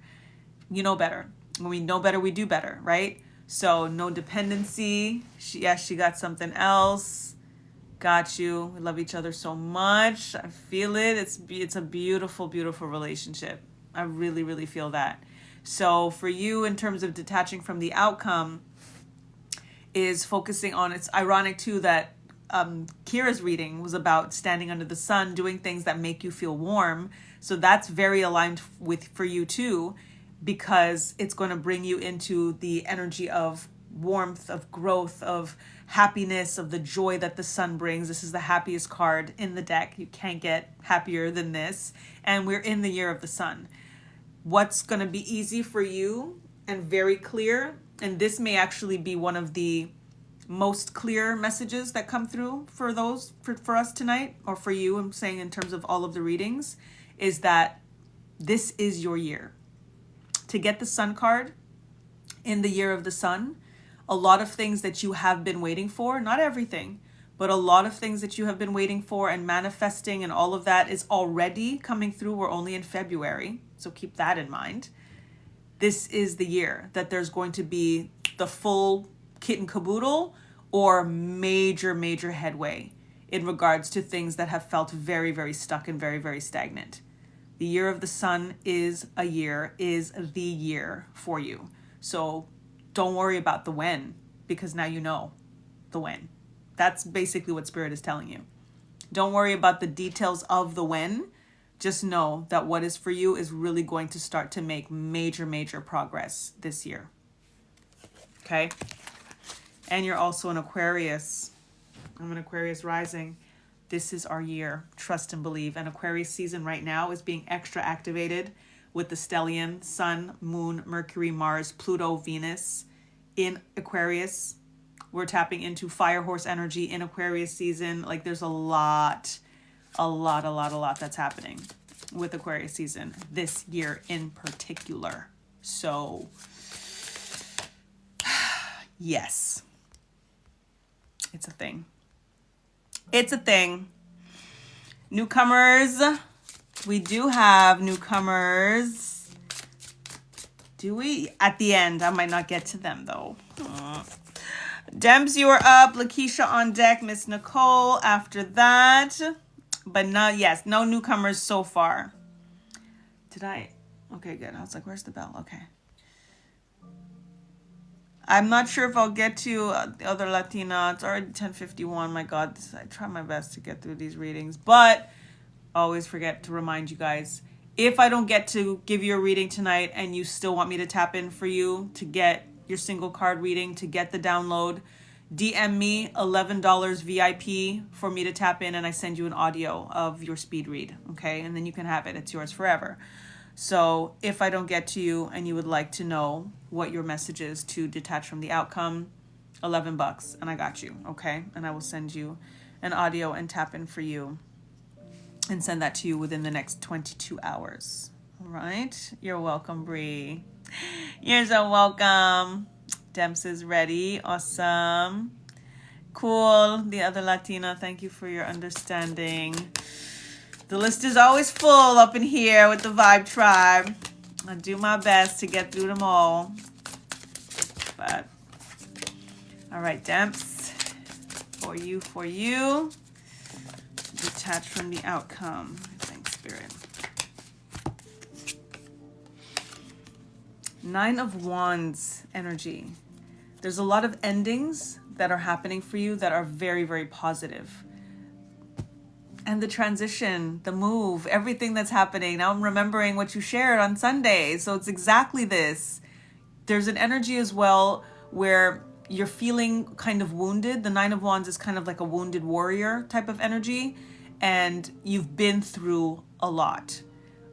You know better. When we know better, we do better, right? So no dependency. She got something else. Got you. We love each other so much. I feel it. It's a beautiful, beautiful relationship. I really, really feel that. So for you, in terms of detaching from the outcome, is focusing on, it's ironic too that Kira's reading was about standing under the sun, doing things that make you feel warm. So that's very aligned with for you too, because it's going to bring you into the energy of warmth, of growth, of happiness, of the joy that the sun brings. This is the happiest card in the deck. You can't get happier than this. And we're in the year of the sun. What's going to be easy for you and very clear, and this may actually be one of the most clear messages that come through for those for us tonight, or for you, I'm saying in terms of all of the readings, is that this is your year. To get the sun card in the year of the sun, a lot of things that you have been waiting for, not everything, but a lot of things that you have been waiting for and manifesting and all of that is already coming through. We're only in February, so keep that in mind. This is the year that there's going to be the full kit and caboodle or major, major headway in regards to things that have felt very, very stuck and very, very stagnant. The year of the sun is the year for you. So don't worry about the when, because now you know the when. That's basically what Spirit is telling you. Don't worry about the details of the when. Just know that what is for you is really going to start to make major, major progress this year. Okay? And you're also an Aquarius. I'm an Aquarius rising. This is our year. Trust and believe. And Aquarius season right now is being extra activated with the stellium, Sun, Moon, Mercury, Mars, Pluto, Venus in Aquarius. We're tapping into fire horse energy in Aquarius season. Like there's a lot that's happening with Aquarius season this year in particular. So yes, it's a thing. It's a thing. Newcomers. We do have newcomers. Do we? At the end. I might not get to them though. Dems, you are up. Lakeisha on deck. Miss Nicole after that. But no newcomers so far. Did I? Okay, good. I was like, where's the bell? Okay. I'm not sure if I'll get to the other Latina. It's already 10:51. My God, I try my best to get through these readings. But always forget to remind you guys, if I don't get to give you a reading tonight and you still want me to tap in for you to get your single card reading, to get the download, DM me $11 VIP for me to tap in, and I send you an audio of your speed read. Okay, and then you can have it. It's yours forever. So if I don't get to you and you would like to know what your message is to detach from the outcome, $11 and I got you. Okay, and I will send you an audio and tap in for you and send that to you within the next 22 hours. All right, you're welcome, Bree. You're so welcome. Dems is ready. Awesome. Cool. The other Latina, thank you for your understanding. The list is always full up in here with the Vibe Tribe. I do my best to get through them all. But, all right, Dems. For you. Detach from the outcome. Thanks, Spirit. 9 of Wands energy. There's a lot of endings that are happening for you that are very, very positive. And the transition, the move, everything that's happening. Now I'm remembering what you shared on Sunday. So it's exactly this. There's an energy as well where you're feeling kind of wounded. The 9 of Wands is kind of like a wounded warrior type of energy. And you've been through a lot.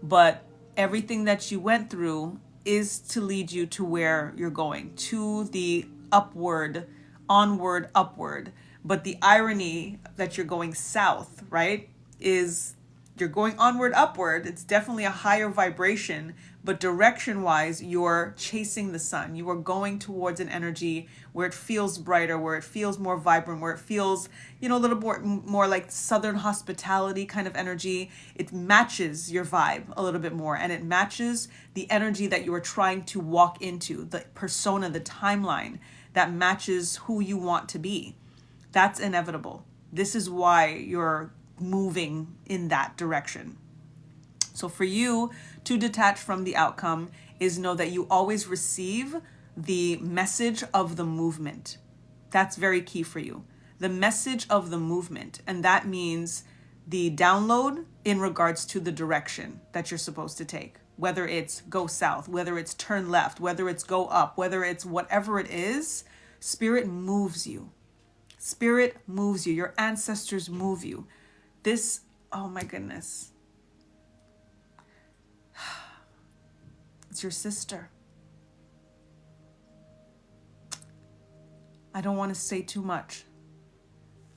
But everything that you went through is to lead you to where you're going, to the upward, onward, upward. But the irony that you're going south, right, is you're going onward, upward. It's definitely a higher vibration, but direction wise, you're chasing the sun. You are going towards an energy where it feels brighter, where it feels more vibrant, where it feels, a little more like Southern hospitality kind of energy. It matches your vibe a little bit more, and it matches the energy that you are trying to walk into, the persona, the timeline that matches who you want to be. That's inevitable. This is why you're moving in that direction. So for you to detach from the outcome is know that you always receive the message of the movement. That's very key for you. The message of the movement. And that means the download in regards to the direction that you're supposed to take. Whether it's go south, whether it's turn left, whether it's go up, whether it's whatever it is, Spirit moves you. Spirit moves you. Your ancestors move you. This, oh my goodness. It's your sister. I don't want to say too much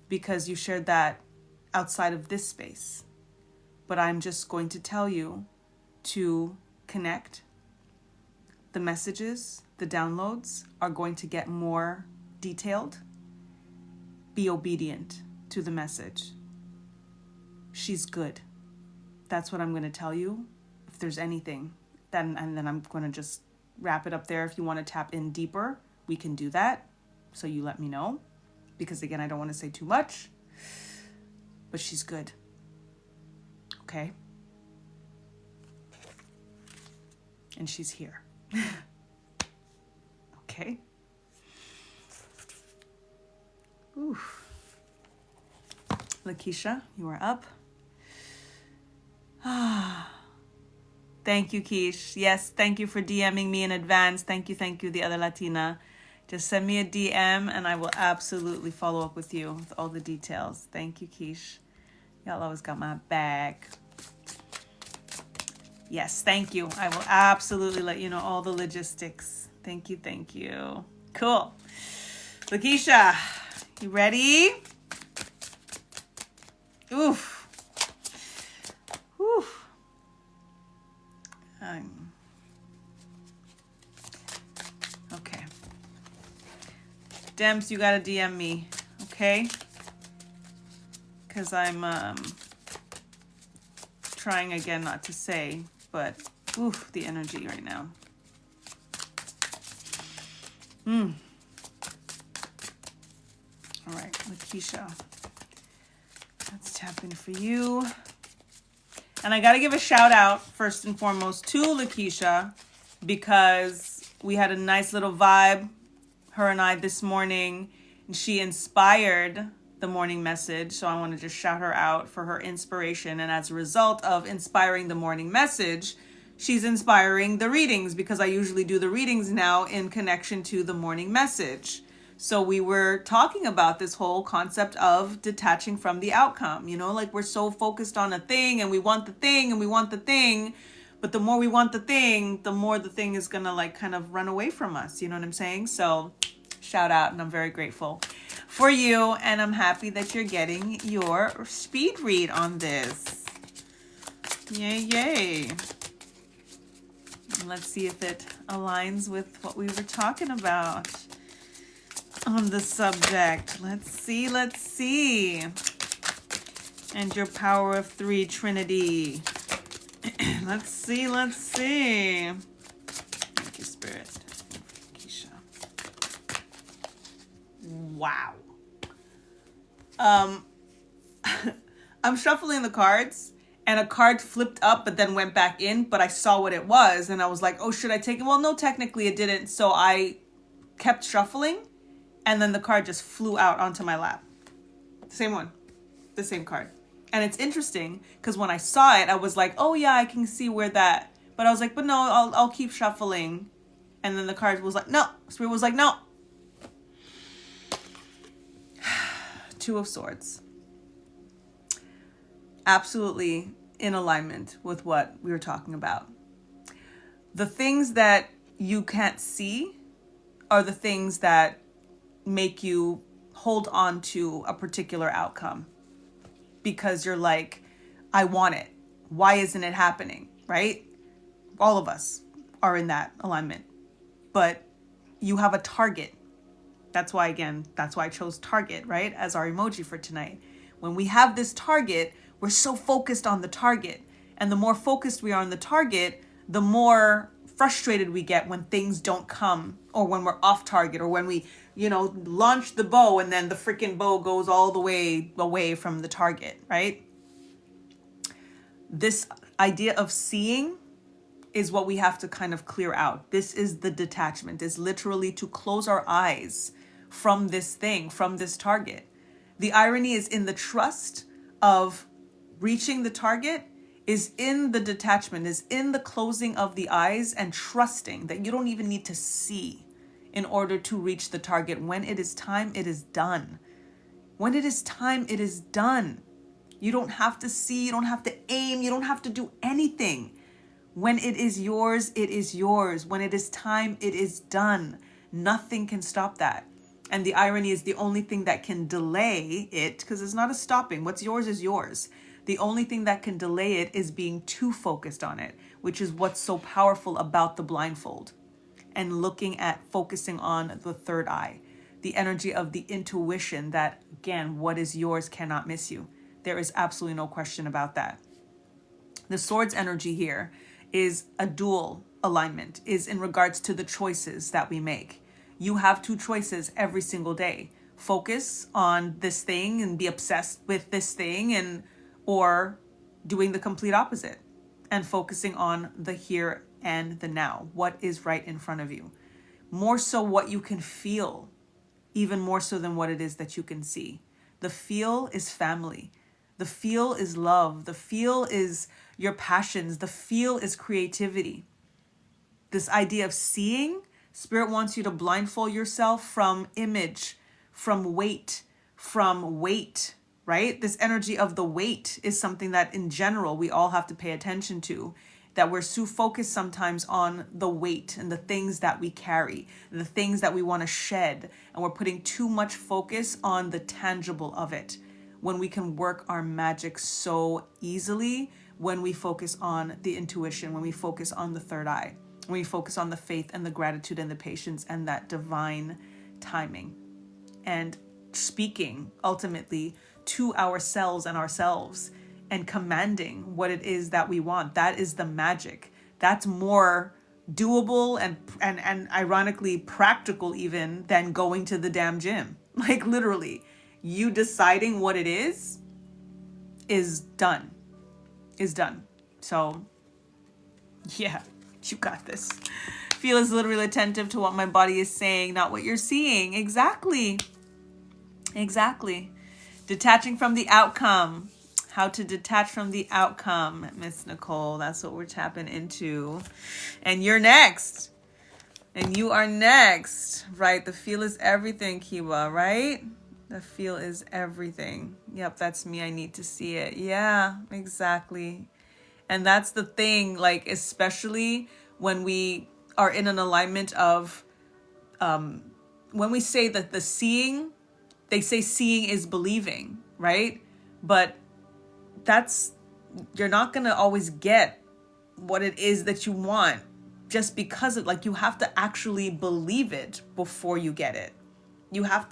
because you shared that outside of this space. But I'm just going to tell you to connect. The messages, the downloads are going to get more detailed. Be obedient to the message. She's good. That's what I'm going to tell you. If there's anything, then I'm going to just wrap it up there. If you want to tap in deeper, we can do that. So you let me know. Because again, I don't want to say too much. But she's good. Okay? And she's here. Okay? Oof. Lakeisha, you are up. Thank you, Keish. Yes, thank you for DMing me in advance. Thank you, the other Latina. Just send me a DM and I will absolutely follow up with you with all the details. Thank you, Keish. Y'all always got my back. Yes, thank you. I will absolutely let you know all the logistics. Thank you. Cool. Lakeisha, you ready? Oof. Okay. Dems, you gotta DM me, okay? Because I'm trying again not to say, but oof, the energy right now. All right, Lakeisha. Let's tap in for you. And I got to give a shout out first and foremost to Lakeisha because we had a nice little vibe, her and I, this morning. And she inspired the morning message. So I want to just shout her out for her inspiration. And as a result of inspiring the morning message, she's inspiring the readings because I usually do the readings now in connection to the morning message. So we were talking about this whole concept of detaching from the outcome, like we're so focused on a thing and we want the thing and we want the thing, but the more we want the thing, the more the thing is gonna like kind of run away from us. You know what I'm saying? So shout out, and I'm very grateful for you. And I'm happy that you're getting your speed read on this. Yay. Let's see if it aligns with what we were talking about on the subject. Let's see. And your power of 3 Trinity. Let's see. Thank you, Spirit. Keisha. Wow. I'm shuffling the cards and a card flipped up but then went back in, but I saw what it was and I was like, oh, should I take it? Well, no, technically it didn't. So I kept shuffling. And then the card just flew out onto my lap. Same one. The same card. And it's interesting because when I saw it, I was like, oh yeah, I can see where that. But I was like, but no, I'll keep shuffling. And then the card was like, no. Spirit was like, no. 2 of Swords. Absolutely in alignment with what we were talking about. The things that you can't see are the things that make you hold on to a particular outcome because you're like, I want it. Why isn't it happening? Right? All of us are in that alignment. But you have a target. That's why I chose target, right? As our emoji for tonight. When we have this target, we're so focused on the target. And the more focused we are on the target, the more frustrated we get when things don't come, or when we're off target, or when we, launch the bow and then the freaking bow goes all the way away from the target, right? This idea of seeing is what we have to kind of clear out. This is the detachment, is literally to close our eyes from this thing, from this target. The irony is in the trust of reaching the target, is in the detachment, is in the closing of the eyes and trusting that you don't even need to see in order to reach the target. When it is time, it is done. When it is time, it is done. You don't have to see, you don't have to aim, you don't have to do anything. When it is yours, it is yours. When it is time, it is done. Nothing can stop that. And the irony is the only thing that can delay it, because it's not a stopping. What's yours is yours. The only thing that can delay it is being too focused on it, which is what's so powerful about the blindfold and focusing on the third eye, the energy of the intuition that, again, what is yours cannot miss you. There is absolutely no question about that. The sword's energy here is a dual alignment, is in regards to the choices that we make. You have two choices every single day. Focus on this thing and be obsessed with this thing, or doing the complete opposite and focusing on the here and the now, what is right in front of you. More so what you can feel, even more so than what it is that you can see. The feel is family. The feel is love. The feel is your passions. The feel is creativity. This idea of seeing, Spirit wants you to blindfold yourself from image, from weight, right? This energy of the weight is something that in general we all have to pay attention to, that we're so focused sometimes on the weight and the things that we carry, the things that we want to shed, and we're putting too much focus on the tangible of it, when we can work our magic so easily when we focus on the intuition, when we focus on the third eye, when we focus on the faith and the gratitude and the patience and that divine timing, and speaking ultimately to ourselves and commanding what it is that we want. That is the magic. That's more doable and ironically practical even than going to the damn gym. Like literally, you deciding what it is done. So yeah, you got this. Feel is literally attentive to what my body is saying, not what you're seeing. Exactly. Detaching from the outcome. How to detach from the outcome, Miss Nicole. That's what we're tapping into. And you're next. And you are next. Right? The feel is everything, Kiwa, right? The feel is everything. Yep, that's me. I need to see it. Yeah, exactly. And that's the thing, like, especially when we are in an alignment of, when we say that the seeing, they say seeing is believing, right? But you're not going to always get what it is that you want just because you have to actually believe it before you get it. You have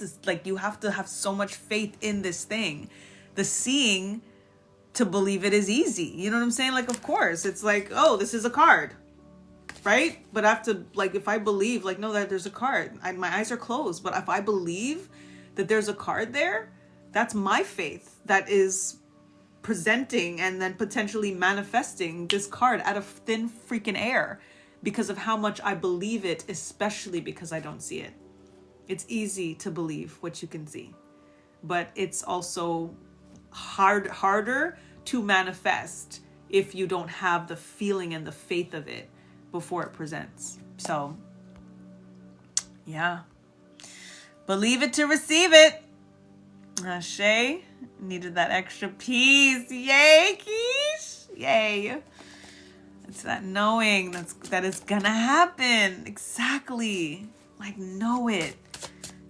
to have so much faith in this thing. The seeing to believe it is easy. You know what I'm saying? Like, of course, it's like, oh, this is a card, right? But I have to, if I believe, no, that there's a card. My eyes are closed. But if I believe that there's a card there, that's my faith that is presenting and then potentially manifesting this card out of thin freaking air because of how much I believe it, especially because I don't see it. It's easy to believe what you can see, but it's also harder to manifest if you don't have the feeling and the faith of it before it presents. So, yeah. Believe it to receive it. Shay needed that extra piece. Yay, Keish. Yay. It's that knowing that is gonna happen. Exactly. Know it.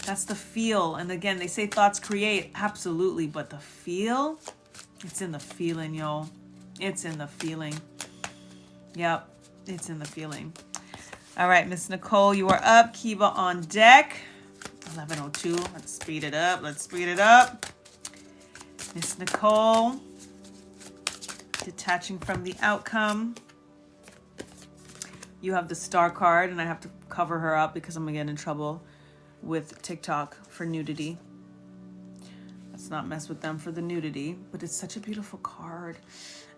That's the feel. And again, they say thoughts create. Absolutely. But the feel, It's in the feeling, yo. It's in the feeling. Yep, it's in the feeling. All right, Miss Nicole, you are up. Kiva on deck. 11:02. Let's speed it up. Let's speed it up. Miss Nicole, detaching from the outcome. You have the star card, and I have to cover her up because I'm going to get in trouble with TikTok for nudity. Let's not mess with them for the nudity, but it's such a beautiful card.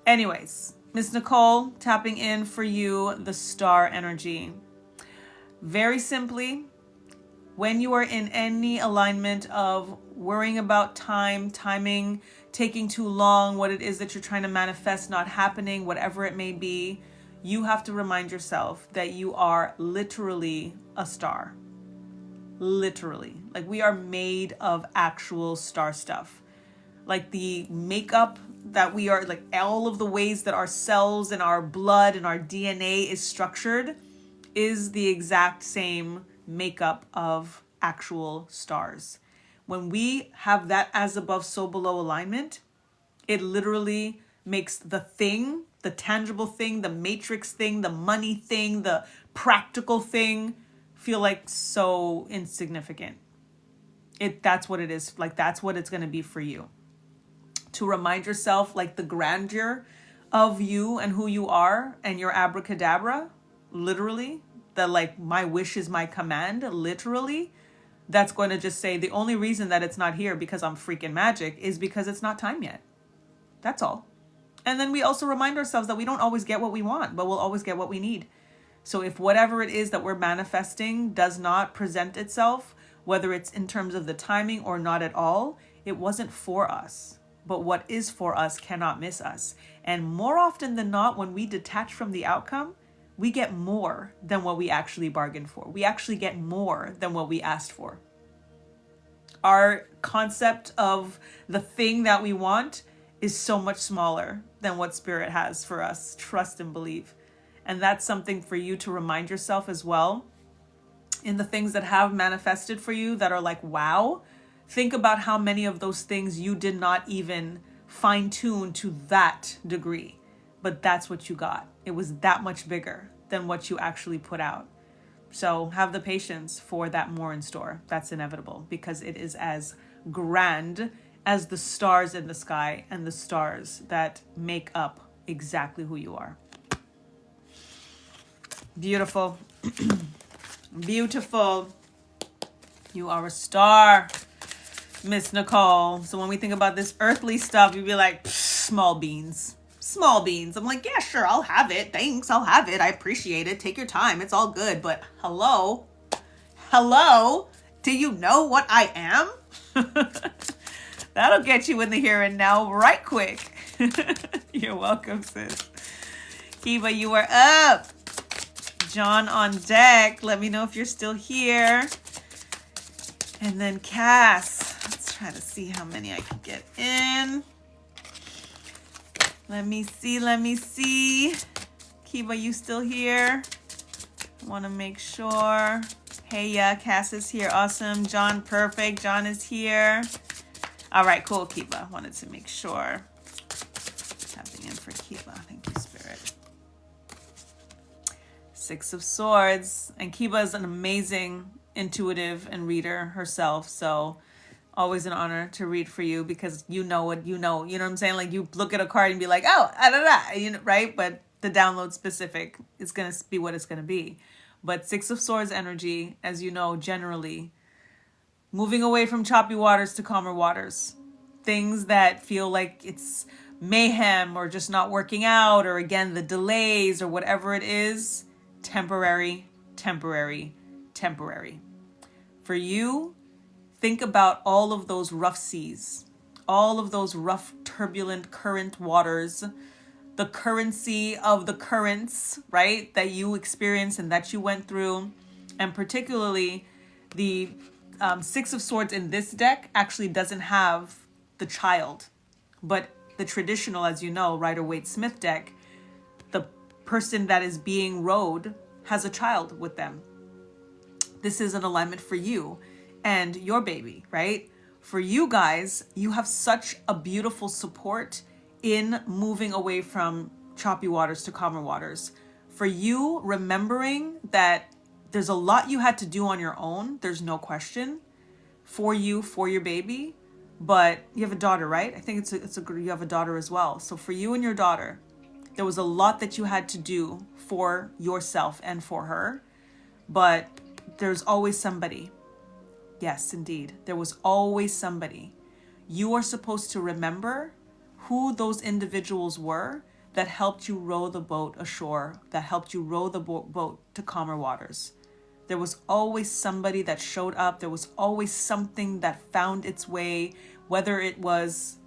Anyways, Miss Nicole, tapping in for you, the star energy. Very simply, when you are in any alignment of worrying about timing, taking too long, what it is that you're trying to manifest not happening, whatever it may be, you have to remind yourself that you are literally a star. Literally. Like, we are made of actual star stuff. Like the makeup that we are, like all of the ways that our cells and our blood and our DNA is structured is the exact same makeup of actual stars. When we have that as above, so below alignment, it literally makes the thing, the tangible thing, the matrix thing, the money thing, the practical thing feel like so insignificant. That's what it is. Like, that's what it's going to be for you. To remind yourself, like, the grandeur of you and who you are and your abracadabra, literally, that like my wish is my command, literally, that's going to just say the only reason that it's not here because I'm freaking magic is because it's not time yet. That's all. And then we also remind ourselves that we don't always get what we want, but we'll always get what we need. So if whatever it is that we're manifesting does not present itself, whether it's in terms of the timing or not at all, it wasn't for us. But what is for us cannot miss us. And more often than not, when we detach from the outcome, we get more than what we actually bargained for. We actually get more than what we asked for. Our concept of the thing that we want is so much smaller than what Spirit has for us. Trust and believe. And that's something for you to remind yourself as well. In the things that have manifested for you that are like, wow, think about how many of those things you did not even fine tune to that degree. But that's what you got. It was that much bigger than what you actually put out. So have the patience for that more in store. That's inevitable because it is as grand as the stars in the sky and the stars that make up exactly who you are. Beautiful. Beautiful. You are a star, Miss Nicole. So when we think about this earthly stuff, you'd be like, small beans. Small beans. I'm like, yeah, sure, I'll have it. Thanks, I'll have it. I appreciate it. Take your time. It's all good. But hello? Do you know what I am? That'll get you in the here and now right quick. You're welcome, sis. Kiva, you are up. John on deck. Let me know if you're still here. And then Cass. Let's try to see how many I can get in. Let me see. Kiva, you still here? Want to make sure. Hey, yeah, Cass is here. Awesome. John, perfect. John is here. All right, cool, Kiva. Wanted to make sure. Tapping in for Kiva. Thank you, Spirit. Six of Swords. And Kiva is an amazing intuitive and reader herself. So always an honor to read for you because you know what you know. You know what I'm saying? Like, you look at a card and be like, oh, you know, right? But the download specific is going to be what it's going to be. But Six of Swords energy, as you know, generally moving away from choppy waters to calmer waters. Things that feel like it's mayhem or just not working out, or again, the delays or whatever it is, temporary. For you, think about all of those rough seas, all of those rough, turbulent current waters, the currency of the currents, right, that you experienced and that you went through. And particularly the Six of Swords in this deck actually doesn't have the child. But the traditional, as you know, Rider-Waite-Smith deck, the person that is being rode has a child with them. This is an alignment for you and your baby, right? For you guys, you have such a beautiful support in moving away from choppy waters to calmer waters. For you, remembering that there's a lot you had to do on your own, there's no question, for you, for your baby, but you have a daughter, right? I think you have a daughter as well. So for you and your daughter, there was a lot that you had to do for yourself and for her, but there's always somebody. Yes, indeed. There was always somebody. You are supposed to remember who those individuals were that helped you row the boat ashore, that helped you row the boat to calmer waters. There was always somebody that showed up. There was always something that found its way, whether it was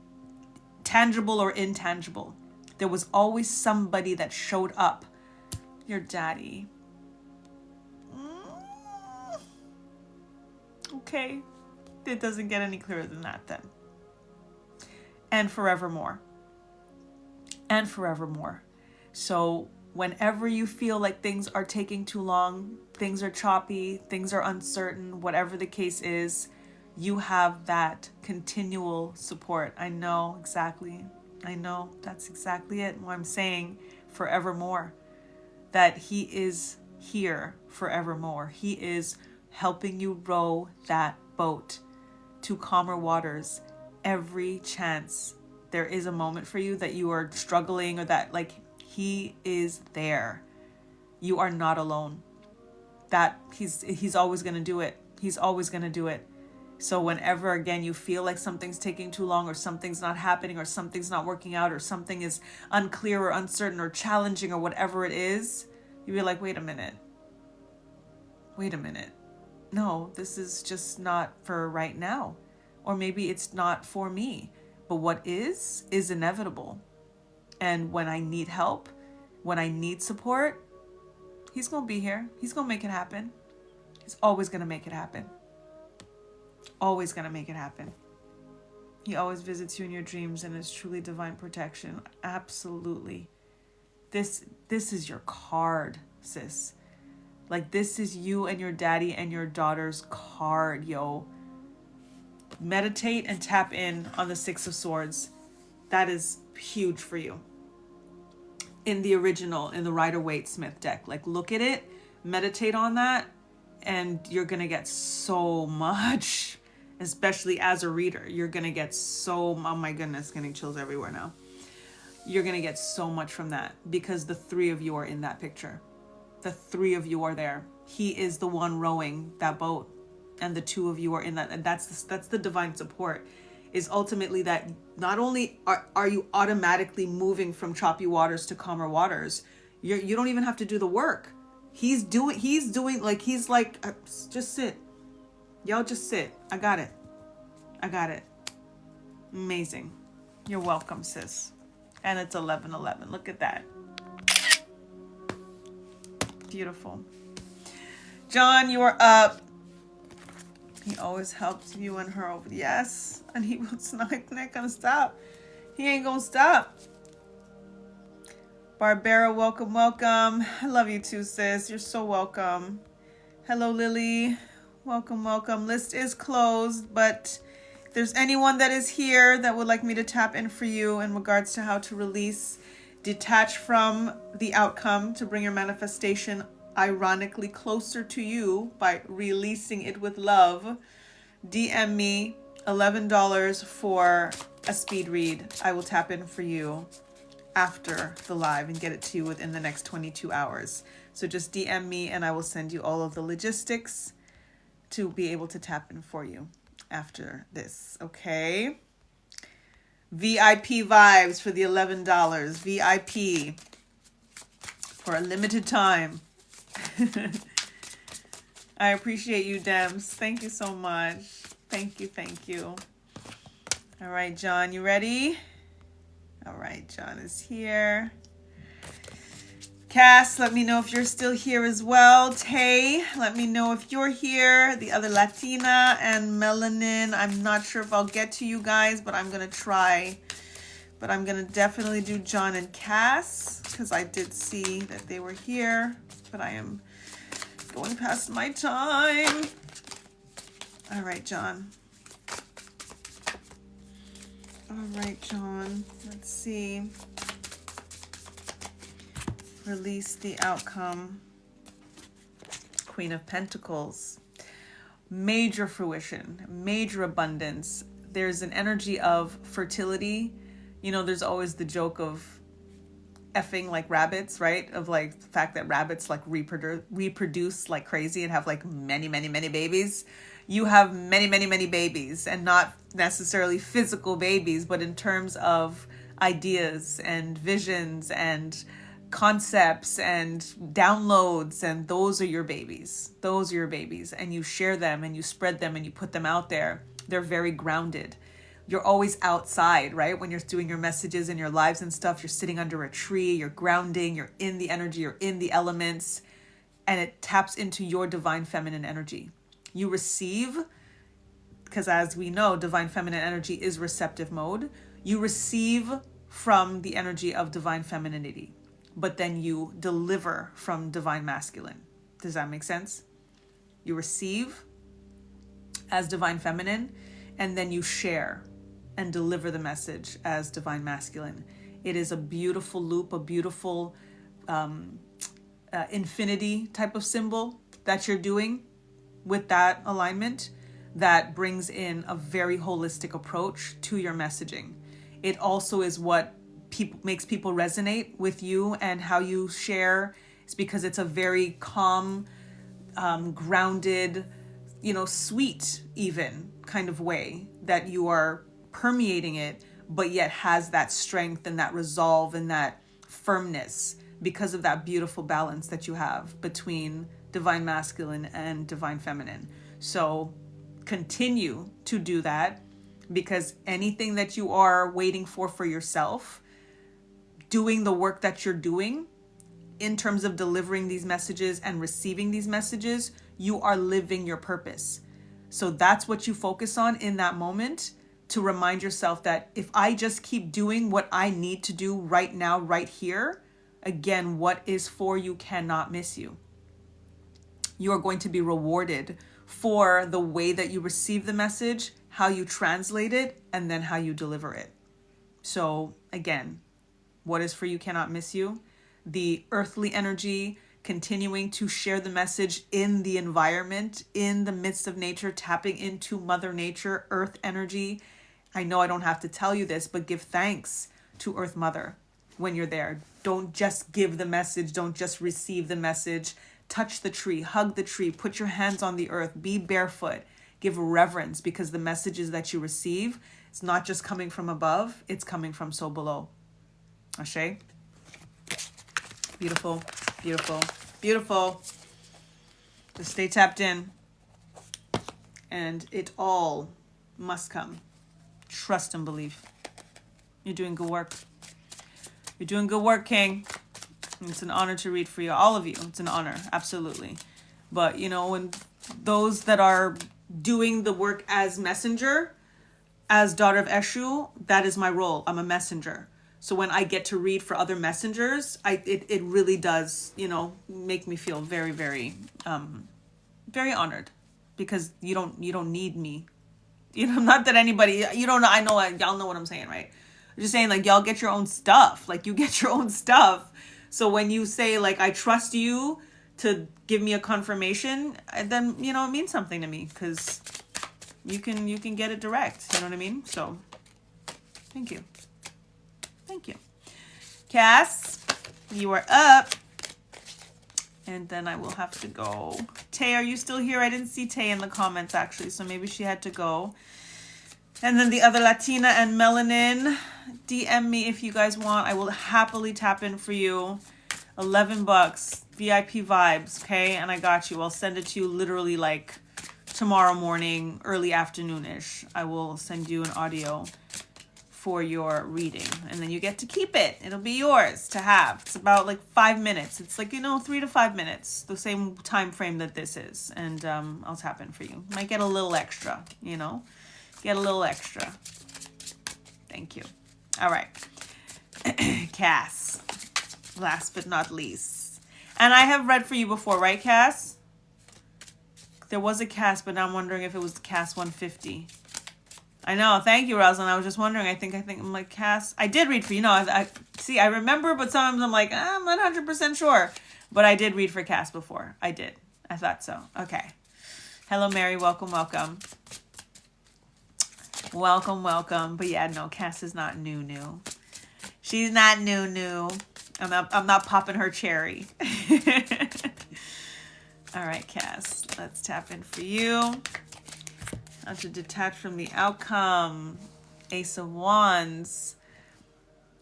tangible or intangible. There was always somebody that showed up. Your daddy. Okay. It doesn't get any clearer than that then. And forevermore. And forevermore. So whenever you feel like things are taking too long, things are choppy, things are uncertain, whatever the case is, you have that continual support. I know exactly. I know that's exactly it. What I'm saying, forevermore, that he is here forevermore. He is helping you row that boat to calmer waters every chance there is a moment for you that you are struggling, or that like he is there. You are not alone. That he's always going to do it. He's always going to do it. So whenever again you feel like something's taking too long, or something's not happening, or something's not working out, or something is unclear or uncertain or challenging or whatever it is, you be like, wait a minute. No, this is just not for right now. Or maybe it's not for me. But what is inevitable. And when I need help, when I need support, he's going to be here. He's going to make it happen. He's always going to make it happen. Always going to make it happen. He always visits you in your dreams, and it's truly divine protection. Absolutely. This is your card, sis. Like, this is you and your daddy and your daughter's card, yo. Meditate and tap in on the Six of Swords. That is huge for you. In the original, in the Rider-Waite-Smith deck. Like, look at it, meditate on that, and you're going to get so much, especially as a reader. You're going to get so, oh my goodness, getting chills everywhere now. You're going to get so much from that because the three of you are in that picture. The three of you are there. He is the one rowing that boat, and the two of you are in that. And that's the divine support, is ultimately that not only are you automatically moving from choppy waters to calmer waters, you don't even have to do the work. He's doing like, he's like, just sit. Y'all just sit. I got it. Amazing. You're welcome, sis. And it's 11:11. Look at that. Beautiful. John, you are up. He always helps you and her over. Yes. And he was not gonna stop. He ain't gonna stop. Barbara, welcome. I love you too, sis. You're so welcome. Hello, Lily. Welcome. List is closed, but if there's anyone that is here that would like me to tap in for you in regards to how to release, detach from the outcome to bring your manifestation ironically closer to you by releasing it with love, DM me $11 for a speed read. I will tap in for you after the live and get it to you within the next 22 hours. So just DM me and I will send you all of the logistics to be able to tap in for you after this. Okay. VIP vibes for the $11. VIP for a limited time. I appreciate you, Dems. Thank you so much. Thank you. All right, John, you ready? All right, John is here. Cass, let me know if you're still here as well. Tay, let me know if you're here. The other Latina and Melanin. I'm not sure if I'll get to you guys, but I'm going to try. But I'm going to definitely do John and Cass because I did see that they were here. But I am going past my time. All right, John. All right, John. Let's see. Release the outcome. Queen of Pentacles. Major fruition, major abundance. There's an energy of fertility. You know, there's always the joke of effing like rabbits, right? Of like the fact that rabbits like reproduce like crazy and have like many babies. You have many babies, and not necessarily physical babies, but in terms of ideas and visions and concepts and downloads, and those are your babies. Those are your babies, and you share them and you spread them and you put them out there. They're very grounded. You're always outside, right? When you're doing your messages and your lives and stuff, you're sitting under a tree, you're grounding, you're in the energy, you're in the elements, and it taps into your divine feminine energy. You receive, because as we know, divine feminine energy is receptive mode. You receive from the energy of divine femininity, but then you deliver from divine masculine. Does that make sense? You receive as divine feminine, and then you share and deliver the message as divine masculine. It is a beautiful loop, a beautiful infinity type of symbol that you're doing with that alignment that brings in a very holistic approach to your messaging. It also is what makes people resonate with you and how you share. It's because it's a very calm, grounded, sweet even kind of way that you are permeating it, but yet has that strength and that resolve and that firmness because of that beautiful balance that you have between divine masculine and divine feminine. So continue to do that, because anything that you are waiting for yourself, doing the work that you're doing in terms of delivering these messages and receiving these messages, you are living your purpose. So that's what you focus on in that moment, to remind yourself that if I just keep doing what I need to do right now, right here, again, what is for you cannot miss you. You are going to be rewarded for the way that you receive the message, how you translate it, and then how you deliver it. So again, what is for you cannot miss you. The earthly energy continuing to share the message in the environment, in the midst of nature, tapping into Mother Nature, earth energy. I know I don't have to tell you this, but give thanks to Earth Mother when you're there. Don't just give the message. Don't just receive the message. Touch the tree, hug the tree, put your hands on the earth, be barefoot, give reverence, because the messages that you receive, it's not just coming from above, it's coming from so below. Ashe? Beautiful, beautiful, beautiful. Just stay tapped in, and it all must come. Trust and believe. You're doing good work. You're doing good work, King. It's an honor to read for you. All of you. It's an honor. Absolutely. But, when those that are doing the work as messenger, as daughter of Eshu, that is my role. I'm a messenger. So when I get to read for other messengers, it really does, make me feel very, very, very honored, because you don't need me. Not that anybody, I know, y'all know what I'm saying, right? I'm just saying, like, y'all get your own stuff. Like, you get your own stuff. So when you say, like, I trust you to give me a confirmation, then, it means something to me, because you can get it direct. You know what I mean? So thank you. Thank you. Cass, you are up. And then I will have to go. Tay, are you still here? I didn't see Tay in the comments, actually, so maybe she had to go. And then the other Latina and Melanin, DM me if you guys want. I will happily tap in for you. $11, VIP vibes, okay? And I got you. I'll send it to you literally like tomorrow morning, early afternoon-ish. I will send you an audio for your reading, and then you get to keep it. It'll be yours to have. It's about like 5 minutes. It's like 3 to 5 minutes, the same time frame that this is, and I'll tap in for you. Might get a little extra, get a little extra. Thank you. All right. Cass, last but not least, and I have read for you before, right, Cass? There was a Cass, but now I'm wondering if it was the Cass 150. I know. Thank you, Rosalind. I was just wondering. I think I'm like, Cass. I did read for you. No, I see. I remember, but sometimes I'm like, I'm not 100% sure. But I did read for Cass before. I did. I thought so. Okay. Hello, Mary. Welcome, welcome. Welcome, welcome. But yeah, no, Cass is not new. She's not new. I'm not popping her cherry. All right, Cass. Let's tap in for you. How to detach from the outcome. Ace of Wands.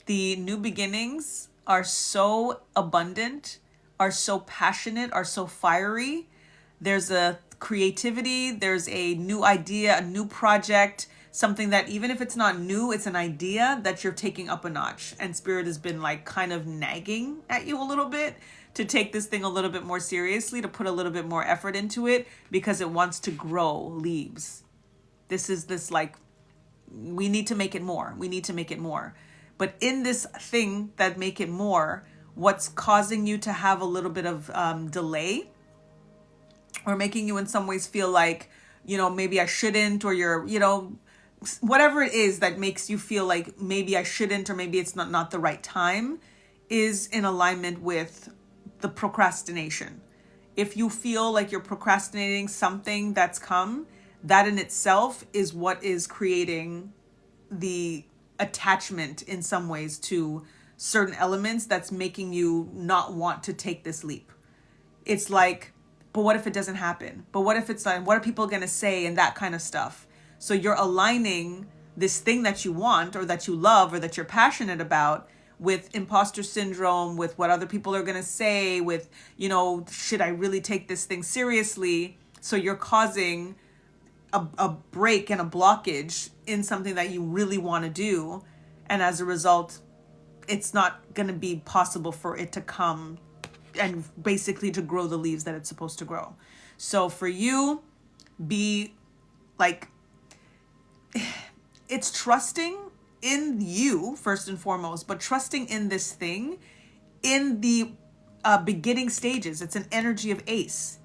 The new beginnings are so abundant, are so passionate, are so fiery. There's a creativity, there's a new idea, a new project, something that even if it's not new, it's an idea that you're taking up a notch. And Spirit has been like kind of nagging at you a little bit to take this thing a little bit more seriously, to put a little bit more effort into it because it wants to grow leaves. This is this like, we need to make it more. We need to make it more. But in this thing that make it more, what's causing you to have a little bit of delay or making you in some ways feel like, maybe I shouldn't, or you're, whatever it is that makes you feel like maybe I shouldn't, or maybe it's not the right time, is in alignment with the procrastination. If you feel like you're procrastinating something that's come, that in itself is what is creating the attachment in some ways to certain elements that's making you not want to take this leap. It's like, but what if it doesn't happen? But what if it's like, what are people going to say, and that kind of stuff. So you're aligning this thing that you want or that you love or that you're passionate about with imposter syndrome, with what other people are going to say, with, should I really take this thing seriously? So you're causing a break and a blockage in something that you really want to do. And as a result, it's not going to be possible for it to come and basically to grow the leaves that it's supposed to grow. So for you, be like, it's trusting in you first and foremost, but trusting in this thing in the beginning stages. It's an energy of Ace.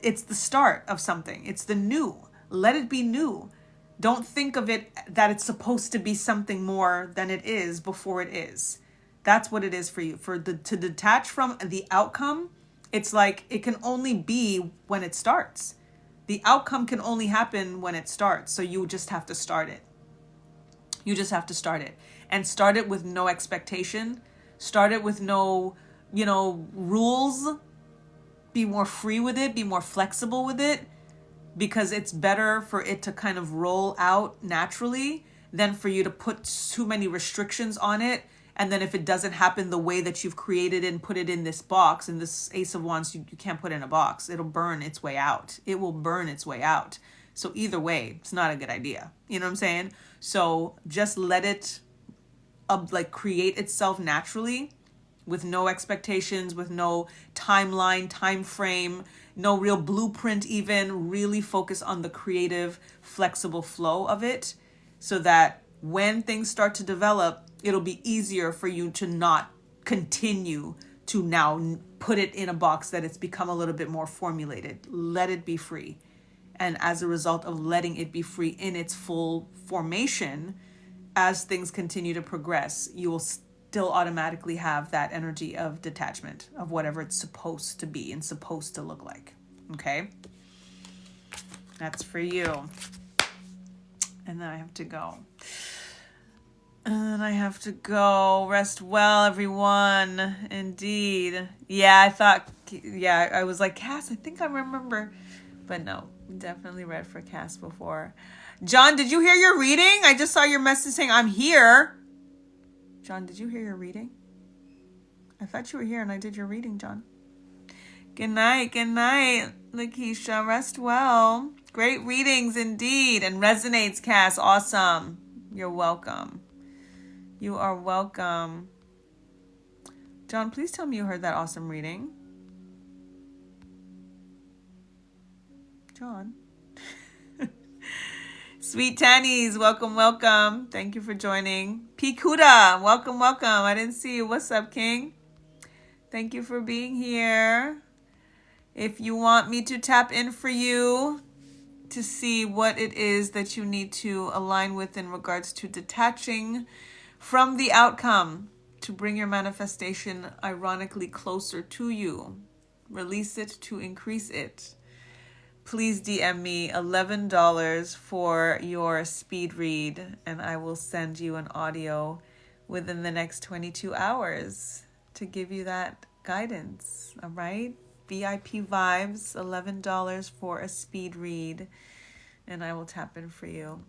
It's the start of something. It's the new. Let it be new. Don't think of it that it's supposed to be something more than it is before it is. That's what it is for you. To detach from the outcome, it's like it can only be when it starts. The outcome can only happen when it starts. So you just have to start it. You just have to start it. And start it with no expectation. Start it with no, rules. Be more free with it. Be more flexible with it. Because it's better for it to kind of roll out naturally than for you to put too many restrictions on it. And then if it doesn't happen the way that you've created and put it in this box, in this Ace of Wands, you can't put it in a box. It'll burn its way out. It will burn its way out. So either way, it's not a good idea. You know what I'm saying? So just let it create itself naturally with no expectations, with no timeline, time frame, no real blueprint even. Really focus on the creative, flexible flow of it so that when things start to develop, it'll be easier for you to not continue to now put it in a box that it's become a little bit more formulated. Let it be free. And as a result of letting it be free in its full formation, as things continue to progress, you will still automatically have that energy of detachment of whatever it's supposed to be and supposed to look like. Okay? That's for you. And then I have to go. And I have to go. Rest well, everyone. Indeed. Yeah, I was like, Cass, I think I remember. But no, definitely read for Cass before. John, did you hear your reading? I just saw your message saying, I'm here. John, did you hear your reading? I thought you were here and I did your reading, John. Good night, Lakeisha. Rest well. Great readings indeed. And resonates, Cass. Awesome. You're welcome. You are welcome. John, please tell me you heard that awesome reading. John. Sweet Tannies, welcome. Thank you for joining. P. Kuda, welcome. I didn't see you. What's up, King? Thank you for being here. If you want me to tap in for you, to see what it is that you need to align with in regards to detaching from the outcome to bring your manifestation ironically closer to you. Release it to increase it. Please DM me $11 for your speed read, and I will send you an audio within the next 22 hours to give you that guidance. All right? VIP vibes, $11 for a speed read, and I will tap in for you.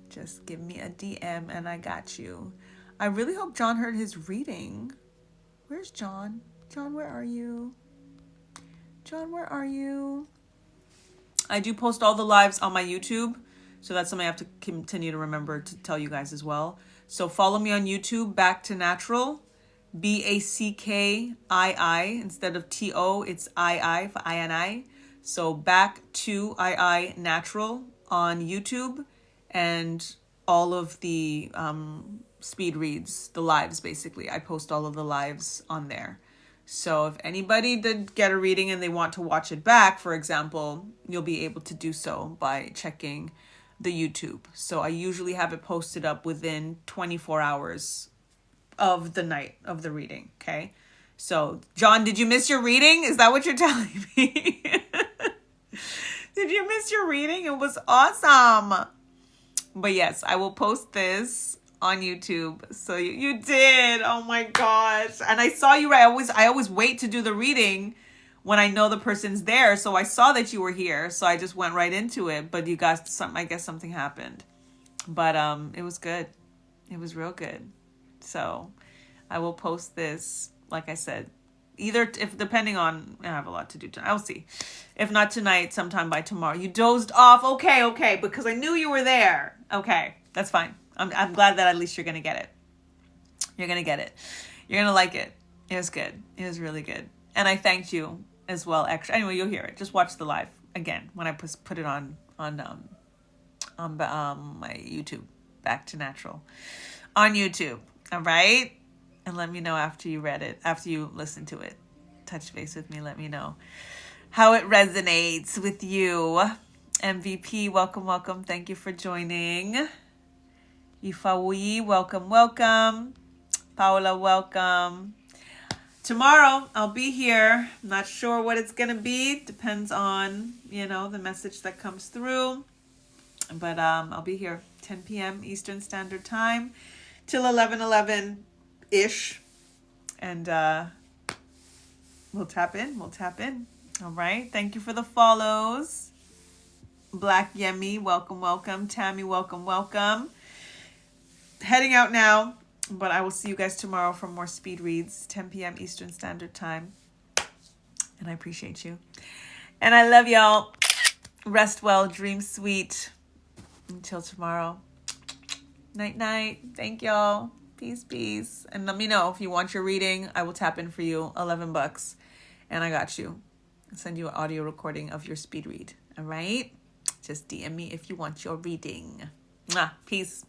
Just give me a DM and I got you. I really hope John heard his reading. Where's John? John, where are you? John, where are you? I do post all the lives on my YouTube, so that's something I have to continue to remember to tell you guys as well. So follow me on YouTube, Back to Natural, BACKII, instead of TO, it's II for INI. So Back to II Natural on YouTube, and all of the speed reads, the lives basically. I post all of the lives on there. So if anybody did get a reading and they want to watch it back, for example, you'll be able to do so by checking the YouTube. So I usually have it posted up within 24 hours of the night of the reading, okay? So, John, did you miss your reading? Is that what you're telling me? Did you miss your reading? It was awesome. But yes, I will post this on YouTube. So you did. Oh my gosh. And I saw you right. I always wait to do the reading when I know the person's there. So I saw that you were here. So I just went right into it. But you guys, I guess something happened. But it was good. It was real good. So I will post this, like I said, either depending on, I have a lot to do tonight. I'll see. If not tonight, sometime by tomorrow. You dozed off. Okay. Because I knew you were there. Okay. That's fine. I'm glad that at least you're going to get it. You're going to get it. You're going to like it. It was good. It was really good. And I thanked you as well. Extra. Anyway, you'll hear it. Just watch the live again when I put it on my YouTube, Back to Natural on YouTube. All right. And let me know after you read it, after you listen to it. Touch base with me. Let me know how it resonates with you. MVP, welcome. Thank you for joining. Ifawi, welcome. Paola, welcome. Tomorrow, I'll be here. Not sure what it's going to be. Depends on, the message that comes through. But I'll be here 10 p.m. Eastern Standard Time till 11:11-ish. And we'll tap in. All right. Thank you for the follows. Black Yemi, welcome. Tammy, welcome. Heading out now, but I will see you guys tomorrow for more speed reads, 10 p.m. Eastern Standard Time. And I appreciate you. And I love y'all. Rest well, dream sweet. Until tomorrow. Night. Thank y'all. Peace. And let me know if you want your reading. I will tap in for you. $11. And I got you. I'll send you an audio recording of your speed read. All right? Just DM me if you want your reading. Peace.